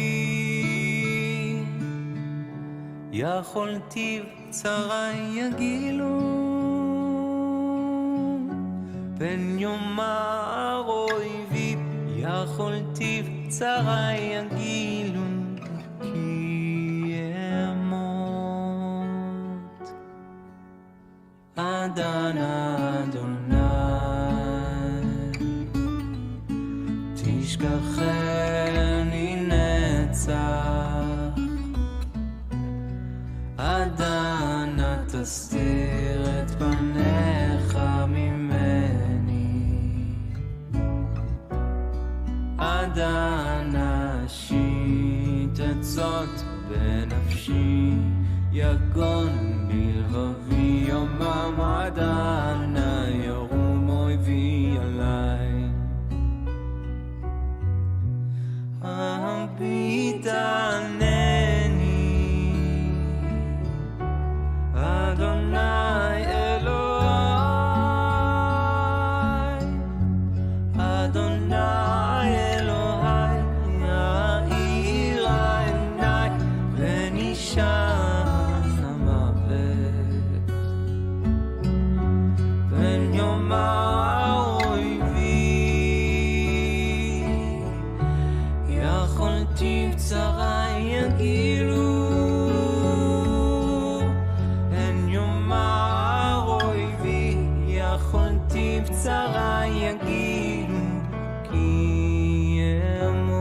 יכולתי צרה יגילו, פן יאמר אויבי יכולתי צרה יגילו, כי אמות עד אנה אדוני תשכחני נצח, עד אנה תסתיר את פניך ממני, עד אנה אשית עצות בנפשי יגון בלבבי יומם, עד אנה ירום אויבי עליי. הביטנני אדוני אלוהי, אדוני אלוהי, האירה עיני פן אישה המוות, פן יאמר אויבי יכולתי בצרה יגילו אין יאמר אויבי יכולתי בצרה יגילו כי אמות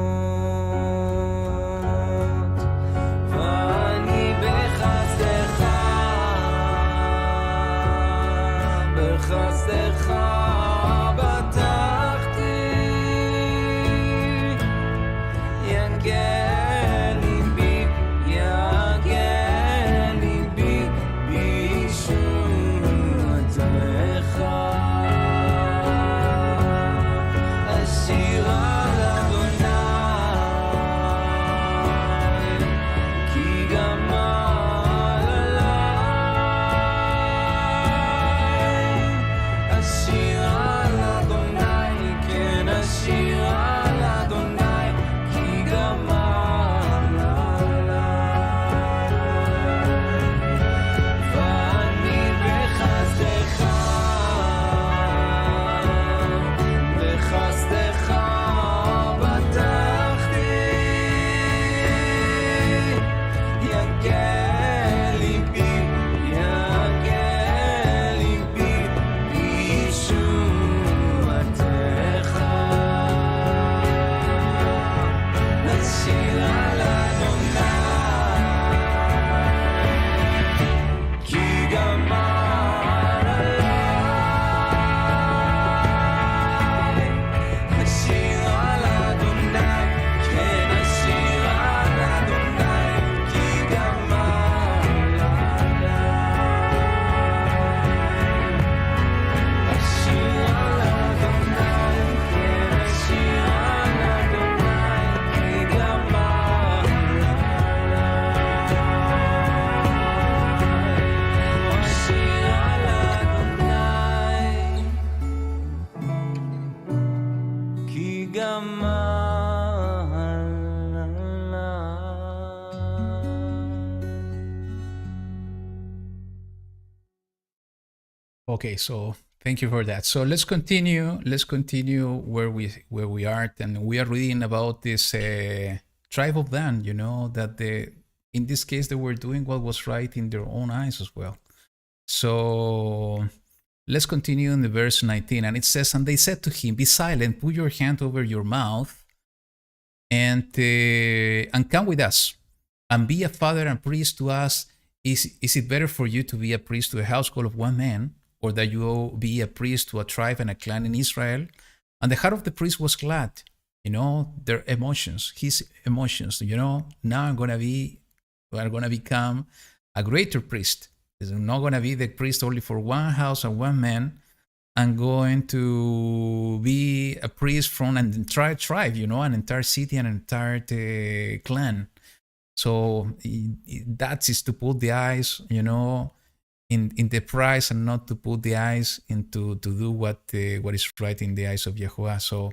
ואני בחסדך בחסדך Okay, so thank you for that. So let's continue. Let's continue where we are, and we are reading about this tribe of Dan. You know that in this case they were doing what was right in their own eyes as well. So let's continue in the verse 19, and it says, "And they said to him, 'Be silent, put your hand over your mouth, and come with us, and be a father and priest to us. Is it better for you to be a priest to a household of one man, or that you be a priest to a tribe and a clan in Israel?' And the heart of the priest was glad." You know, their emotions, his emotions. You know, now I'm gonna become a greater priest. I'm not gonna be the priest only for one house and one man. I'm going to be a priest from an entire tribe, you know, an entire city, an entire clan. So that is to put the eyes, you know, in the prize, and not to put the eyes into to do what is right in the eyes of Yahuwah. So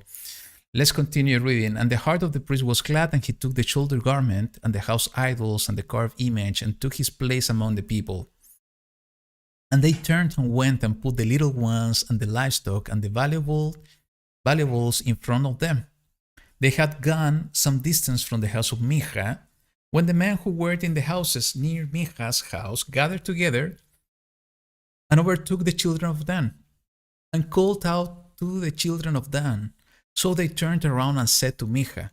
let's continue reading. "And the heart of the priest was glad, and he took the shoulder garment and the house idols and the carved image, and took his place among the people. And they turned and went and put the little ones and the livestock and the valuables in front of them. They had gone some distance from the house of Micha, when the men who were in the houses near Micha's house gathered together and overtook the children of Dan, and called out to the children of Dan. So they turned around and said to Micha,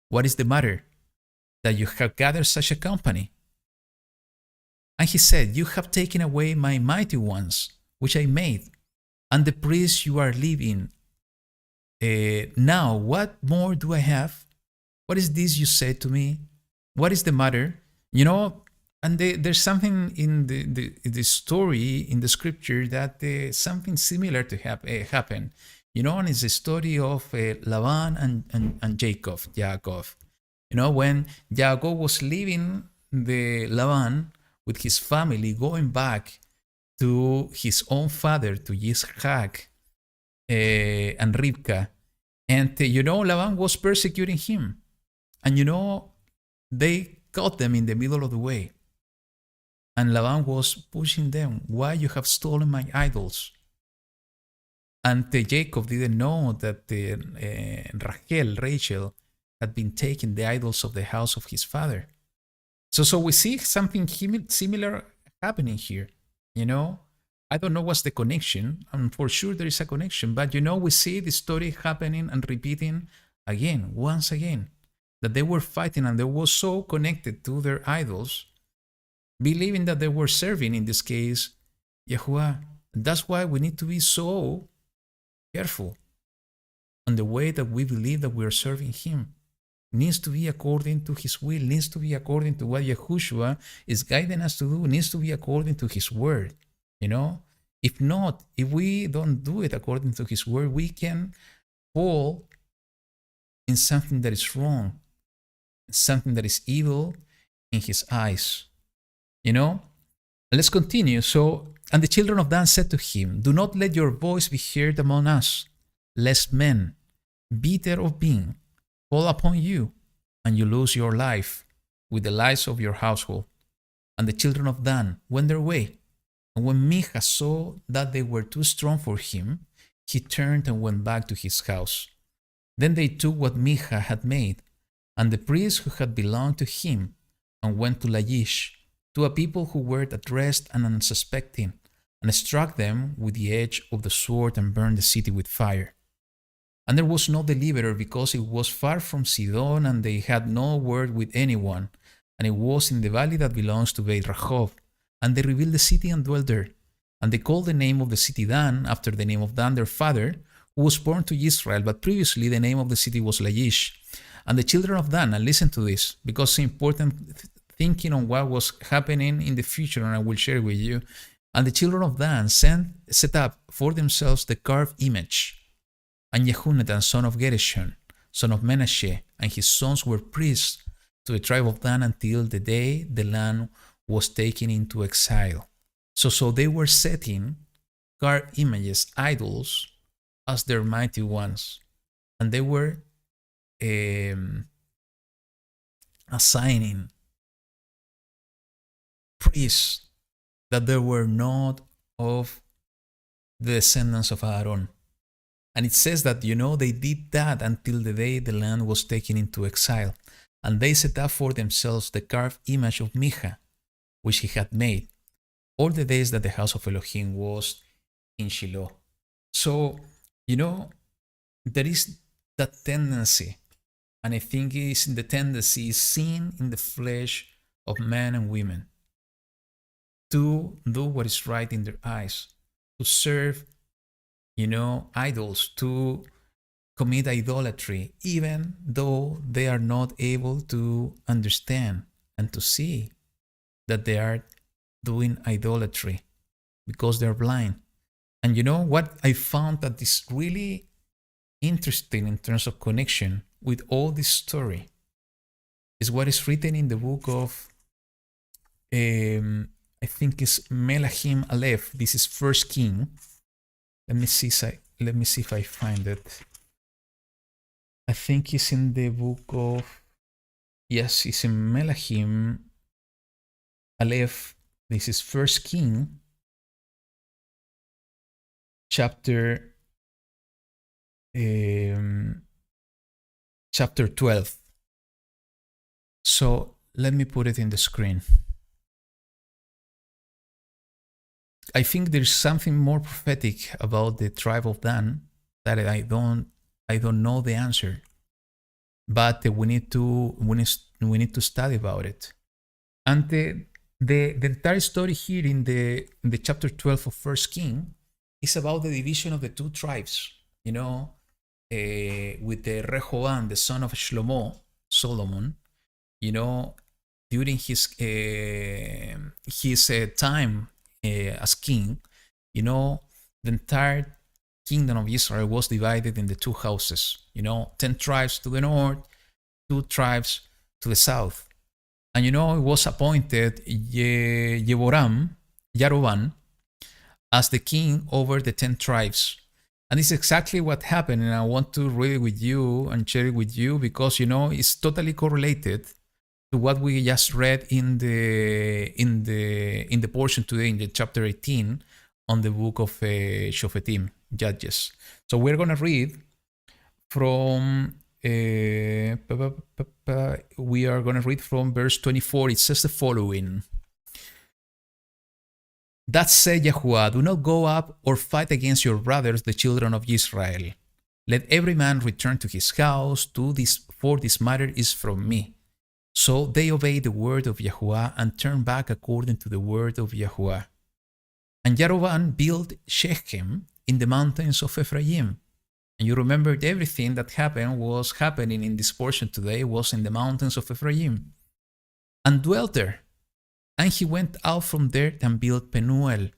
'What is the matter, that you have gathered such a company?' And he said, 'You have taken away my mighty ones, which I made, and the priests you are leaving. Now what more do I have? What is this you said to me? What is the matter?' You know, and there's something in the story, in the scripture, that something similar to happen. You know, and it's the story of Laban and Jacob. You know, when Jacob was leaving the Laban with his family, going back to his own father, to Yitzhak and Rivka, and you know, Laban was persecuting him, and you know, they caught them in the middle of the way, and Laban was pushing them, 'Why you have stolen my idols?' And Jacob didn't know that Rachel had been taking the idols of the house of his father. So we see something similar happening here. I don't know what's the connection, and for sure there is a connection, but we see the story happening and repeating again, once again, that they were fighting and they were so connected to their idols, believing that they were serving, in this case, Yahuwah. That's why we need to be so careful on the way that we believe that we are serving Him. Needs to be according to His will, needs to be according to what Yahushua is guiding us to do, needs to be according to His word. If not, if we don't do it according to His word, we can fall in something that is wrong, something that is evil in His eyes. Let's continue. So, and the children of Dan said to him, do not let your voice be heard among us, lest men, bitter of being, fall upon you, and you lose your life with the lives of your household. And the children of Dan went their way. And when Micha saw that they were too strong for him, he turned and went back to his house. Then they took what Micha had made, and the priests who had belonged to him, and went to Lachish, to a people who were at rest and unsuspecting, and struck them with the edge of the sword and burned the city with fire. And there was no deliverer, because it was far from Sidon, and they had no word with anyone, and it was in the valley that belongs to Beit Rahov. And they rebuilt the city and dwelt there. And they called the name of the city Dan, after the name of Dan their father, who was born to Israel, but previously the name of the city was Lachish. And the children of Dan, and listen to this, because it's important thinking on what was happening in the future, and I will share with you. And the children of Dan set up for themselves the carved image. And Jehunatan, son of Gershon, son of Menashe, and his sons were priests to the tribe of Dan until the day the land was taken into exile. So they were setting carved images, idols, as their mighty ones. And they were assigning priests that they were not of the descendants of Aaron. And it says that, they did that until the day the land was taken into exile. And they set up for themselves the carved image of Micha, which he had made, all the days that the house of Elohim was in Shiloh. So, there is that tendency, and I think the tendency is seen in the flesh of men and women, to do what is right in their eyes, to serve, idols, to commit idolatry, even though they are not able to understand and to see that they are doing idolatry because they're blind. And what I found that is really interesting in terms of connection with all this story is what is written in the book of, I think it's Melachim Aleph. This is First King. Let me see if I find it. I think it's in the book of, yes, it's in Melachim Aleph. This is First King, chapter 12. So let me put it in the screen. I think there's something more prophetic about the tribe of Dan that I don't know the answer, but we need to study about it. And the entire story here in the chapter 12 of First King is about the division of the two tribes. With the Rehoboam, the son of Solomon, during his time as king, the entire kingdom of Israel was divided into two houses. 10 tribes to the north, 2 tribes to the south. And it was appointed Yaroboam as the king over the 10 tribes. And it's exactly what happened, and I want to read it with you and share it with you because it's totally correlated to what we just read in the portion today in the chapter 18 on the book of Shofetim, Judges. So we're gonna read from We are going to read from verse 24. It says the following. That said Yahuwah, do not go up or fight against your brothers, the children of Israel. Let every man return to his house, for this matter is from me. So they obeyed the word of Yahuwah and turned back according to the word of Yahuwah. And Jeroboam built Shechem in the mountains of Ephraim. And you remember everything that was happening in this portion today was in the mountains of Ephraim. And dwelt there. And he went out from there and built Penuel.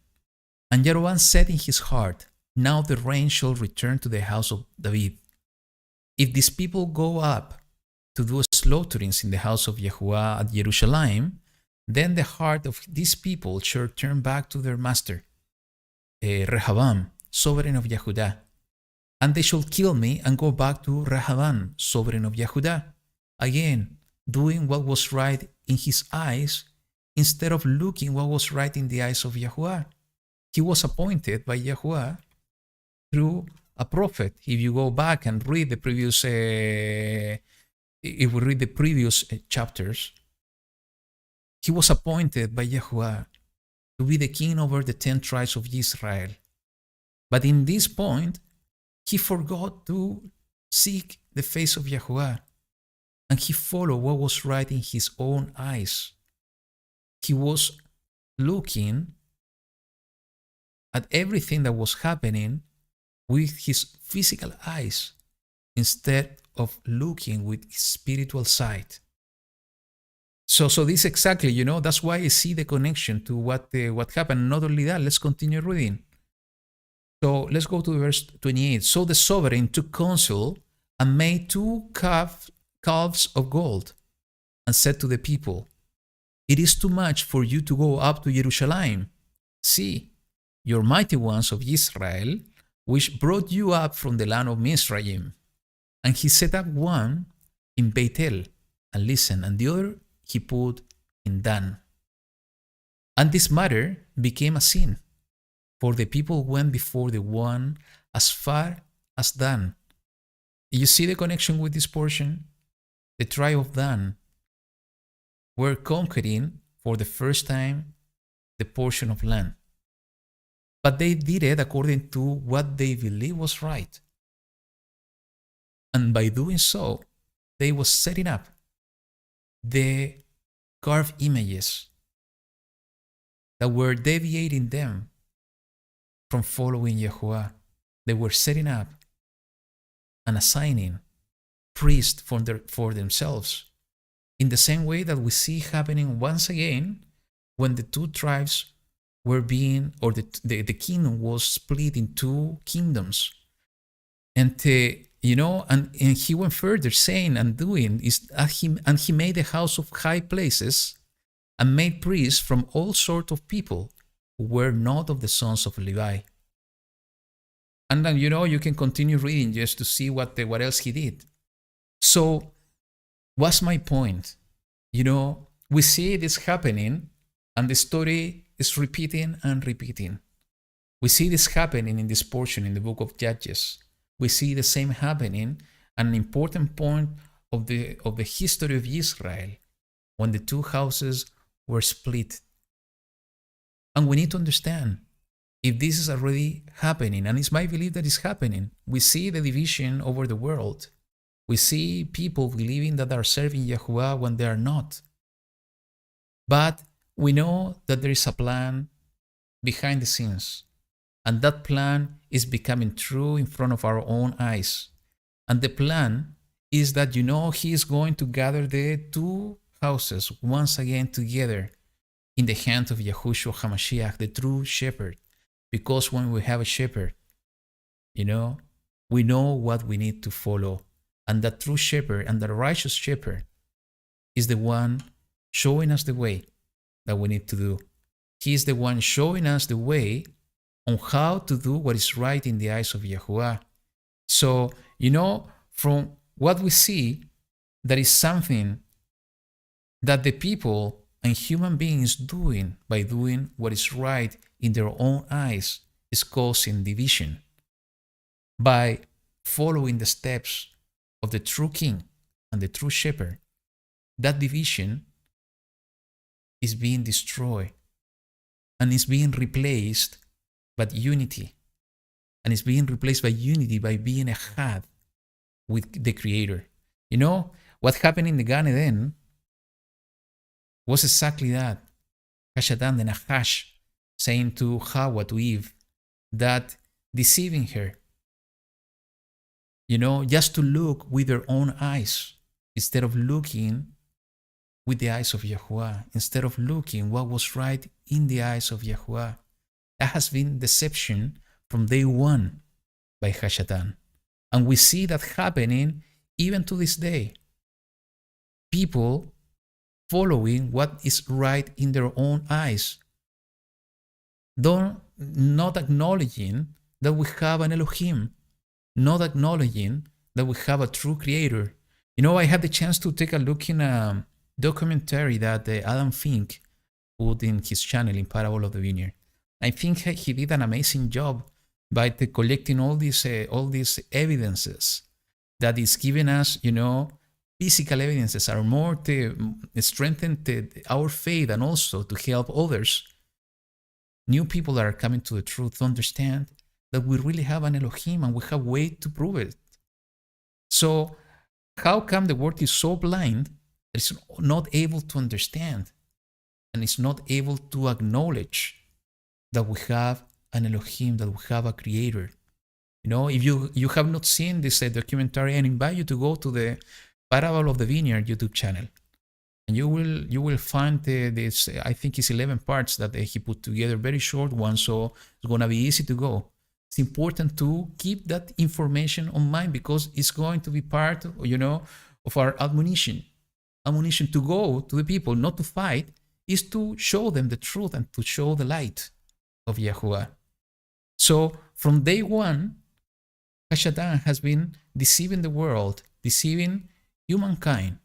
And Jeroboam said in his heart, now the rain shall return to the house of David. If these people go up to do slaughterings in the house of Yahuwah at Jerusalem, then the heart of these people shall turn back to their master, Rehoboam, sovereign of Yehudah. And they shall kill me and go back to Rehoboam, sovereign of Yehudah, again doing what was right in his eyes, instead of looking what was right in the eyes of Yahuwah. He was appointed by Yahuwah through a prophet. If you go back and read the previous, chapters, he was appointed by Yahuwah to be the king over the 10 tribes of Israel. But in this point, he forgot to seek the face of Yahuwah, and he followed what was right in his own eyes. He was looking at everything that was happening with his physical eyes instead of looking with his spiritual sight. So this exactly, that's why I see the connection to what happened. Not only that, let's continue reading. So let's go to verse 28. So the sovereign took counsel and made 2 calves of gold and said to the people, it is too much for you to go up to Jerusalem. See, your mighty ones of Israel, which brought you up from the land of Mizraim. And he set up one in Bethel, and listen, and the other he put in Dan. And this matter became a sin, for the people went before the one as far as Dan. You see the connection with this portion? The tribe of Dan were conquering for the first time the portion of land. But they did it according to what they believed was right. And by doing so, they were setting up the carved images that were deviating them from following Yahuwah. They were setting up and assigning priests for themselves, in the same way that we see happening once again when the 2 tribes were being, or the kingdom was split in 2 kingdoms. And and he went further, saying and doing, and he made a house of high places and made priests from all sorts of people who were not of the sons of Levi. And then, you can continue reading just to see what else he did. So, what's my point? We see this happening, and the story is repeating and repeating. We see this happening in this portion in the book of Judges. We see the same happening, an important point of the history of Israel, when the 2 houses were split. And we need to understand if this is already happening, and it's my belief that it's happening. We see the division over the world. We see people believing that they are serving Yahuwah when they are not. But we know that there is a plan behind the scenes, and that plan is becoming true in front of our own eyes. And the plan is that, he is going to gather the 2 houses once again together in the hand of Yahushua HaMashiach, the true shepherd. Because when we have a shepherd, we know what we need to follow. And that true shepherd and the righteous shepherd is the one showing us the way that we need to do. He is the one showing us the way on how to do what is right in the eyes of Yahuwah. So, from what we see, that is something that the people and human beings doing by doing what is right in their own eyes is causing division. By following the steps of the true king and the true shepherd, that division is being destroyed and is being replaced by unity. And it's being replaced by unity by being echad with the Creator. You know, what happened in the Gan Eden was exactly that. Hashatan, the Nahash, saying to Hawa, to Eve, that deceiving her, you know, just to look with their own eyes instead of looking with the eyes of Yahuwah, instead of looking what was right in the eyes of Yahuwah. That has been deception from day one by Hashatan. And we see that happening even to this day. People following what is right in their own eyes, not acknowledging that we have an Elohim, not acknowledging that we have a true Creator. You know, I had the chance to take a look in a documentary that Adam Fink put in his channel in Parable of the Vineyard. I think he did an amazing job by collecting all these evidences that is giving us, you know, physical evidences are more to strengthen our faith and also to help others, new people that are coming to the truth, to understand that we really have an Elohim and we have way to prove it. So how come the world is so blind that it's not able to understand and it's not able to acknowledge that we have an Elohim, that we have a Creator? You know, if you have not seen this documentary, I invite you to go to the Parable of the Vineyard YouTube channel, and you will find this. I think it's 11 parts that he put together, very short one, so it's gonna be easy to go. It's important to keep that information on mind because it's going to be part, you know, of our admonition. Admonition to go to the people, not to fight, is to show them the truth and to show the light of Yahuwah. So from day one, Hashatan has been deceiving the world, deceiving humankind,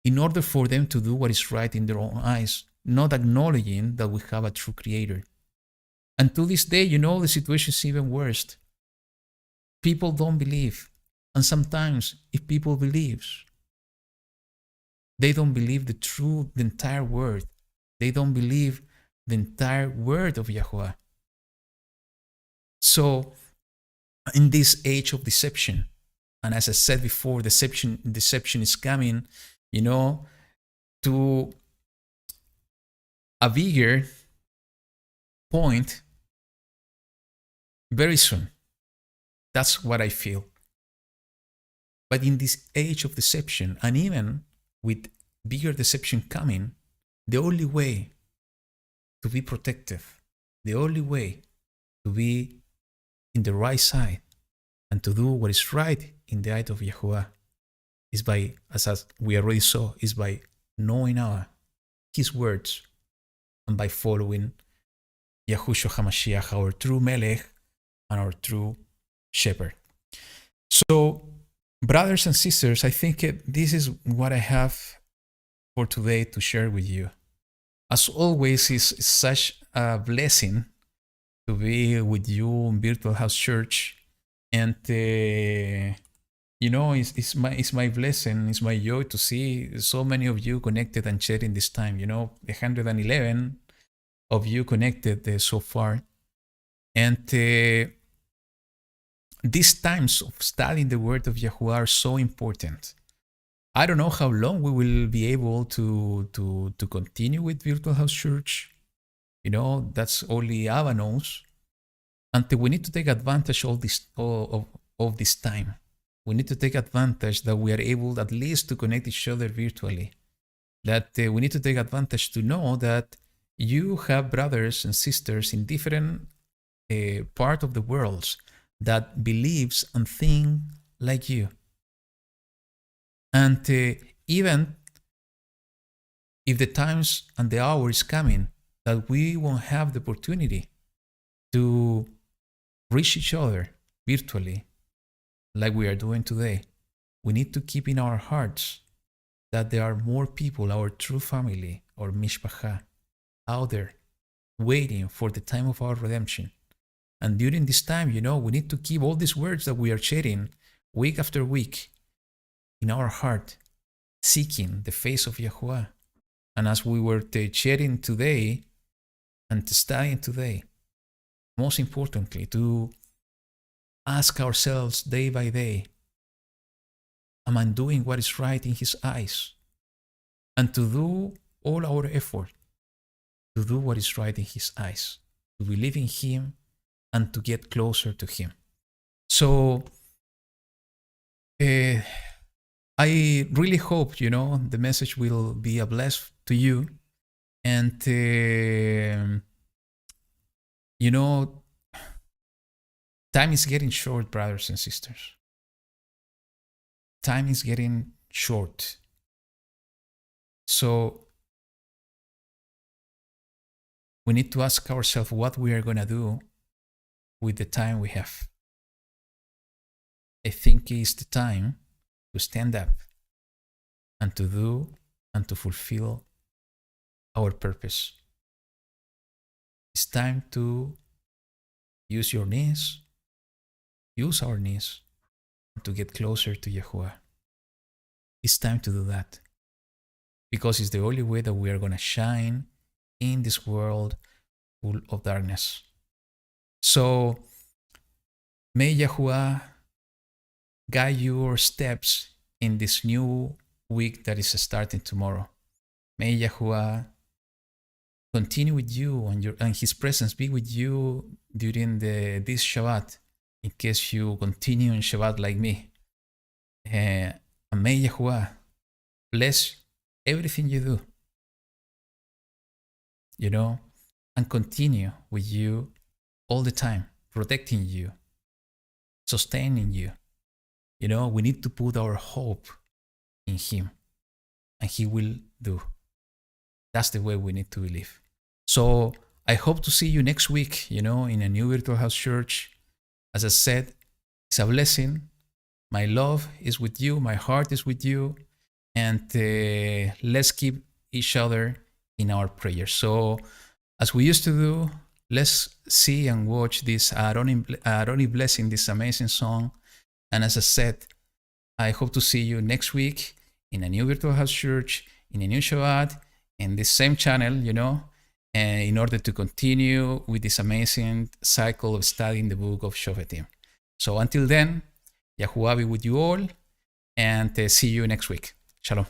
in order for them to do what is right in their own eyes, not acknowledging that we have a true Creator. And to this day, you know, the situation is even worse. People don't believe. And sometimes, if people believe, they don't believe the entire word. They don't believe the entire word of Yahuwah. So, in this age of deception, and as I said before, deception is coming, you know, to a bigger point very soon. That's what I feel. But in this age of deception, and even with bigger deception coming, the only way to be protective, the only way to be in the right side and to do what is right in the eye of Yahuwah is by, as we already saw, is by knowing His words and by following Yahushua HaMashiach, our true Melech and our true Shepherd. So, brothers and sisters, I think this is what I have for today to share with you. As always, it's such a blessing to be with you in Virtual House Church, and you know, it's my blessing, it's my joy to see so many of you connected and sharing this time. You know, 111 of you connected so far, and these times of studying the Word of Yahuwah are so important. I don't know how long we will be able to continue with Virtual House Church. You know, that's only Abba knows. Until we need to take advantage of this time. We need to take advantage that we are able at least to connect each other virtually. That we need to take advantage to know that you have brothers and sisters in different part of the world that believes and think like you. And even if the times and the hour is coming that we won't have the opportunity to reach each other virtually like we are doing today, we need to keep in our hearts that there are more people, our true family, or mishpacha, out there waiting for the time of our redemption. And during this time, we need to keep all these words that we are sharing week after week in our heart, seeking the face of Yahuwah. And as we were sharing today and studying today, most importantly, to ask ourselves day by day, am I doing what is right in His eyes? And to do all our effort to do what is right in His eyes, to believe in Him and to get closer to Him. So I really hope, the message will be a blessing to you. And, time is getting short, brothers and sisters. Time is getting short. So we need to ask ourselves what we are going to do with the time we have. I think it's the time to stand up and to do and to fulfill our purpose. It's time to use our knees to get closer to Yahuwah. It's time to do that because it's the only way that we are going to shine in this world full of darkness. So may Yahuwah guide your steps in this new week that is starting tomorrow. May Yahuwah continue with you and His presence be with you during this Shabbat, in case you continue in Shabbat like me. And may Yahuwah bless everything you do, and continue with you all the time, protecting you, sustaining you. We need to put our hope in Him, and He will do. That's the way we need to believe. So I hope to see you next week, in a new virtual house church. As I said, it's a blessing. My love is with you. My heart is with you. And let's keep each other in our prayers. So as we used to do, let's see and watch this Aaronic Blessing, this amazing song. And as I said, I hope to see you next week in a new virtual house church, in a new Shabbat, in this same channel, in order to continue with this amazing cycle of studying the book of Shofetim. So until then, Yahuwah be with you all, and see you next week. Shalom.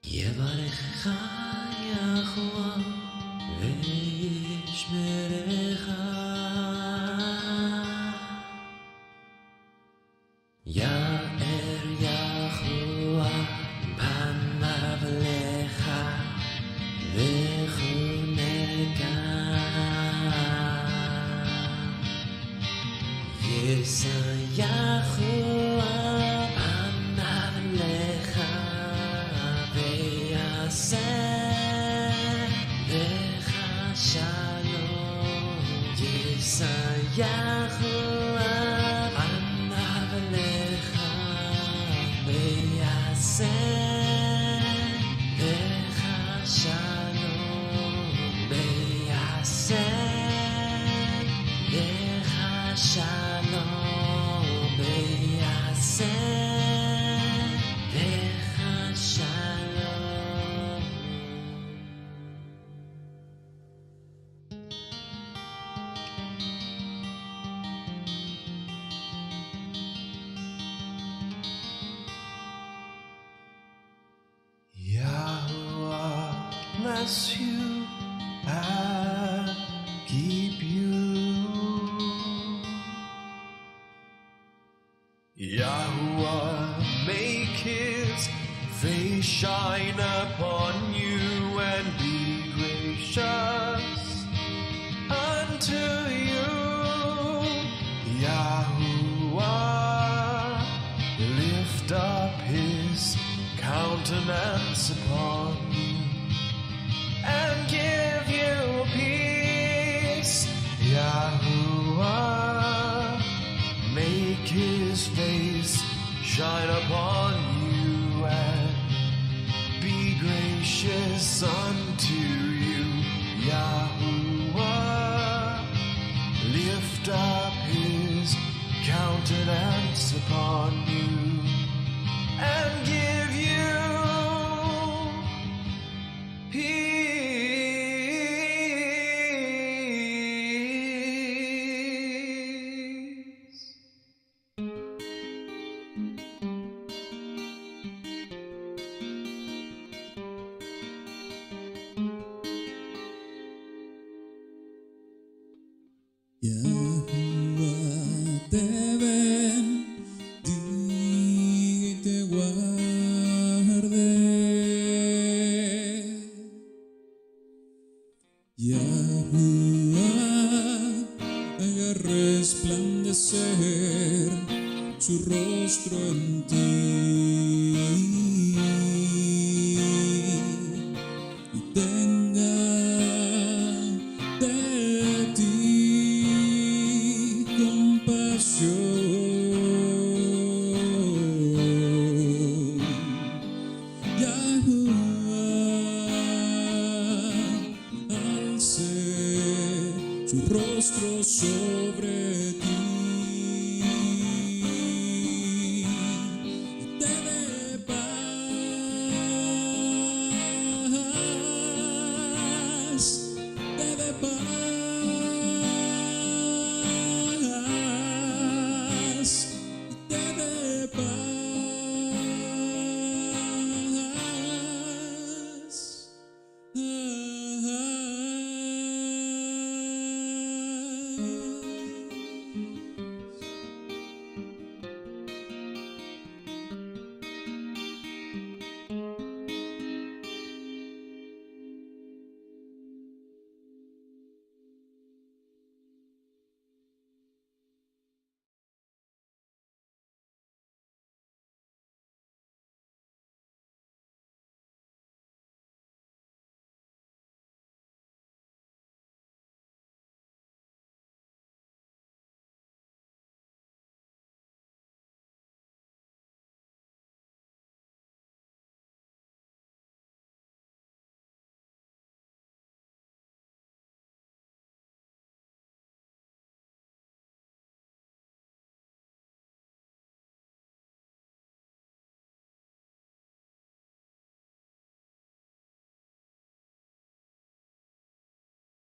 יברכך יחוה וישמרך יאר יחוה פניו לך וחונקה יישא יחוה פניו לך לך שלום יסייחו פניו לך ויעשה לך שלום ויעשה לך שלום ויעשה לך שלום. Yahuwah bless you and keep you. Yahuwah make His face shine upon you and be gracious unto you. Yahuwah lift up His countenance upon you and unto you, Yahuwah. Lift up his countenance upon you and give you peace. Yahuwah te bendiga y te guarde. Yahuwah haga resplandecer su rostro en ti y tenga de ti compasión. Yahuwah alce su rostro sobre ti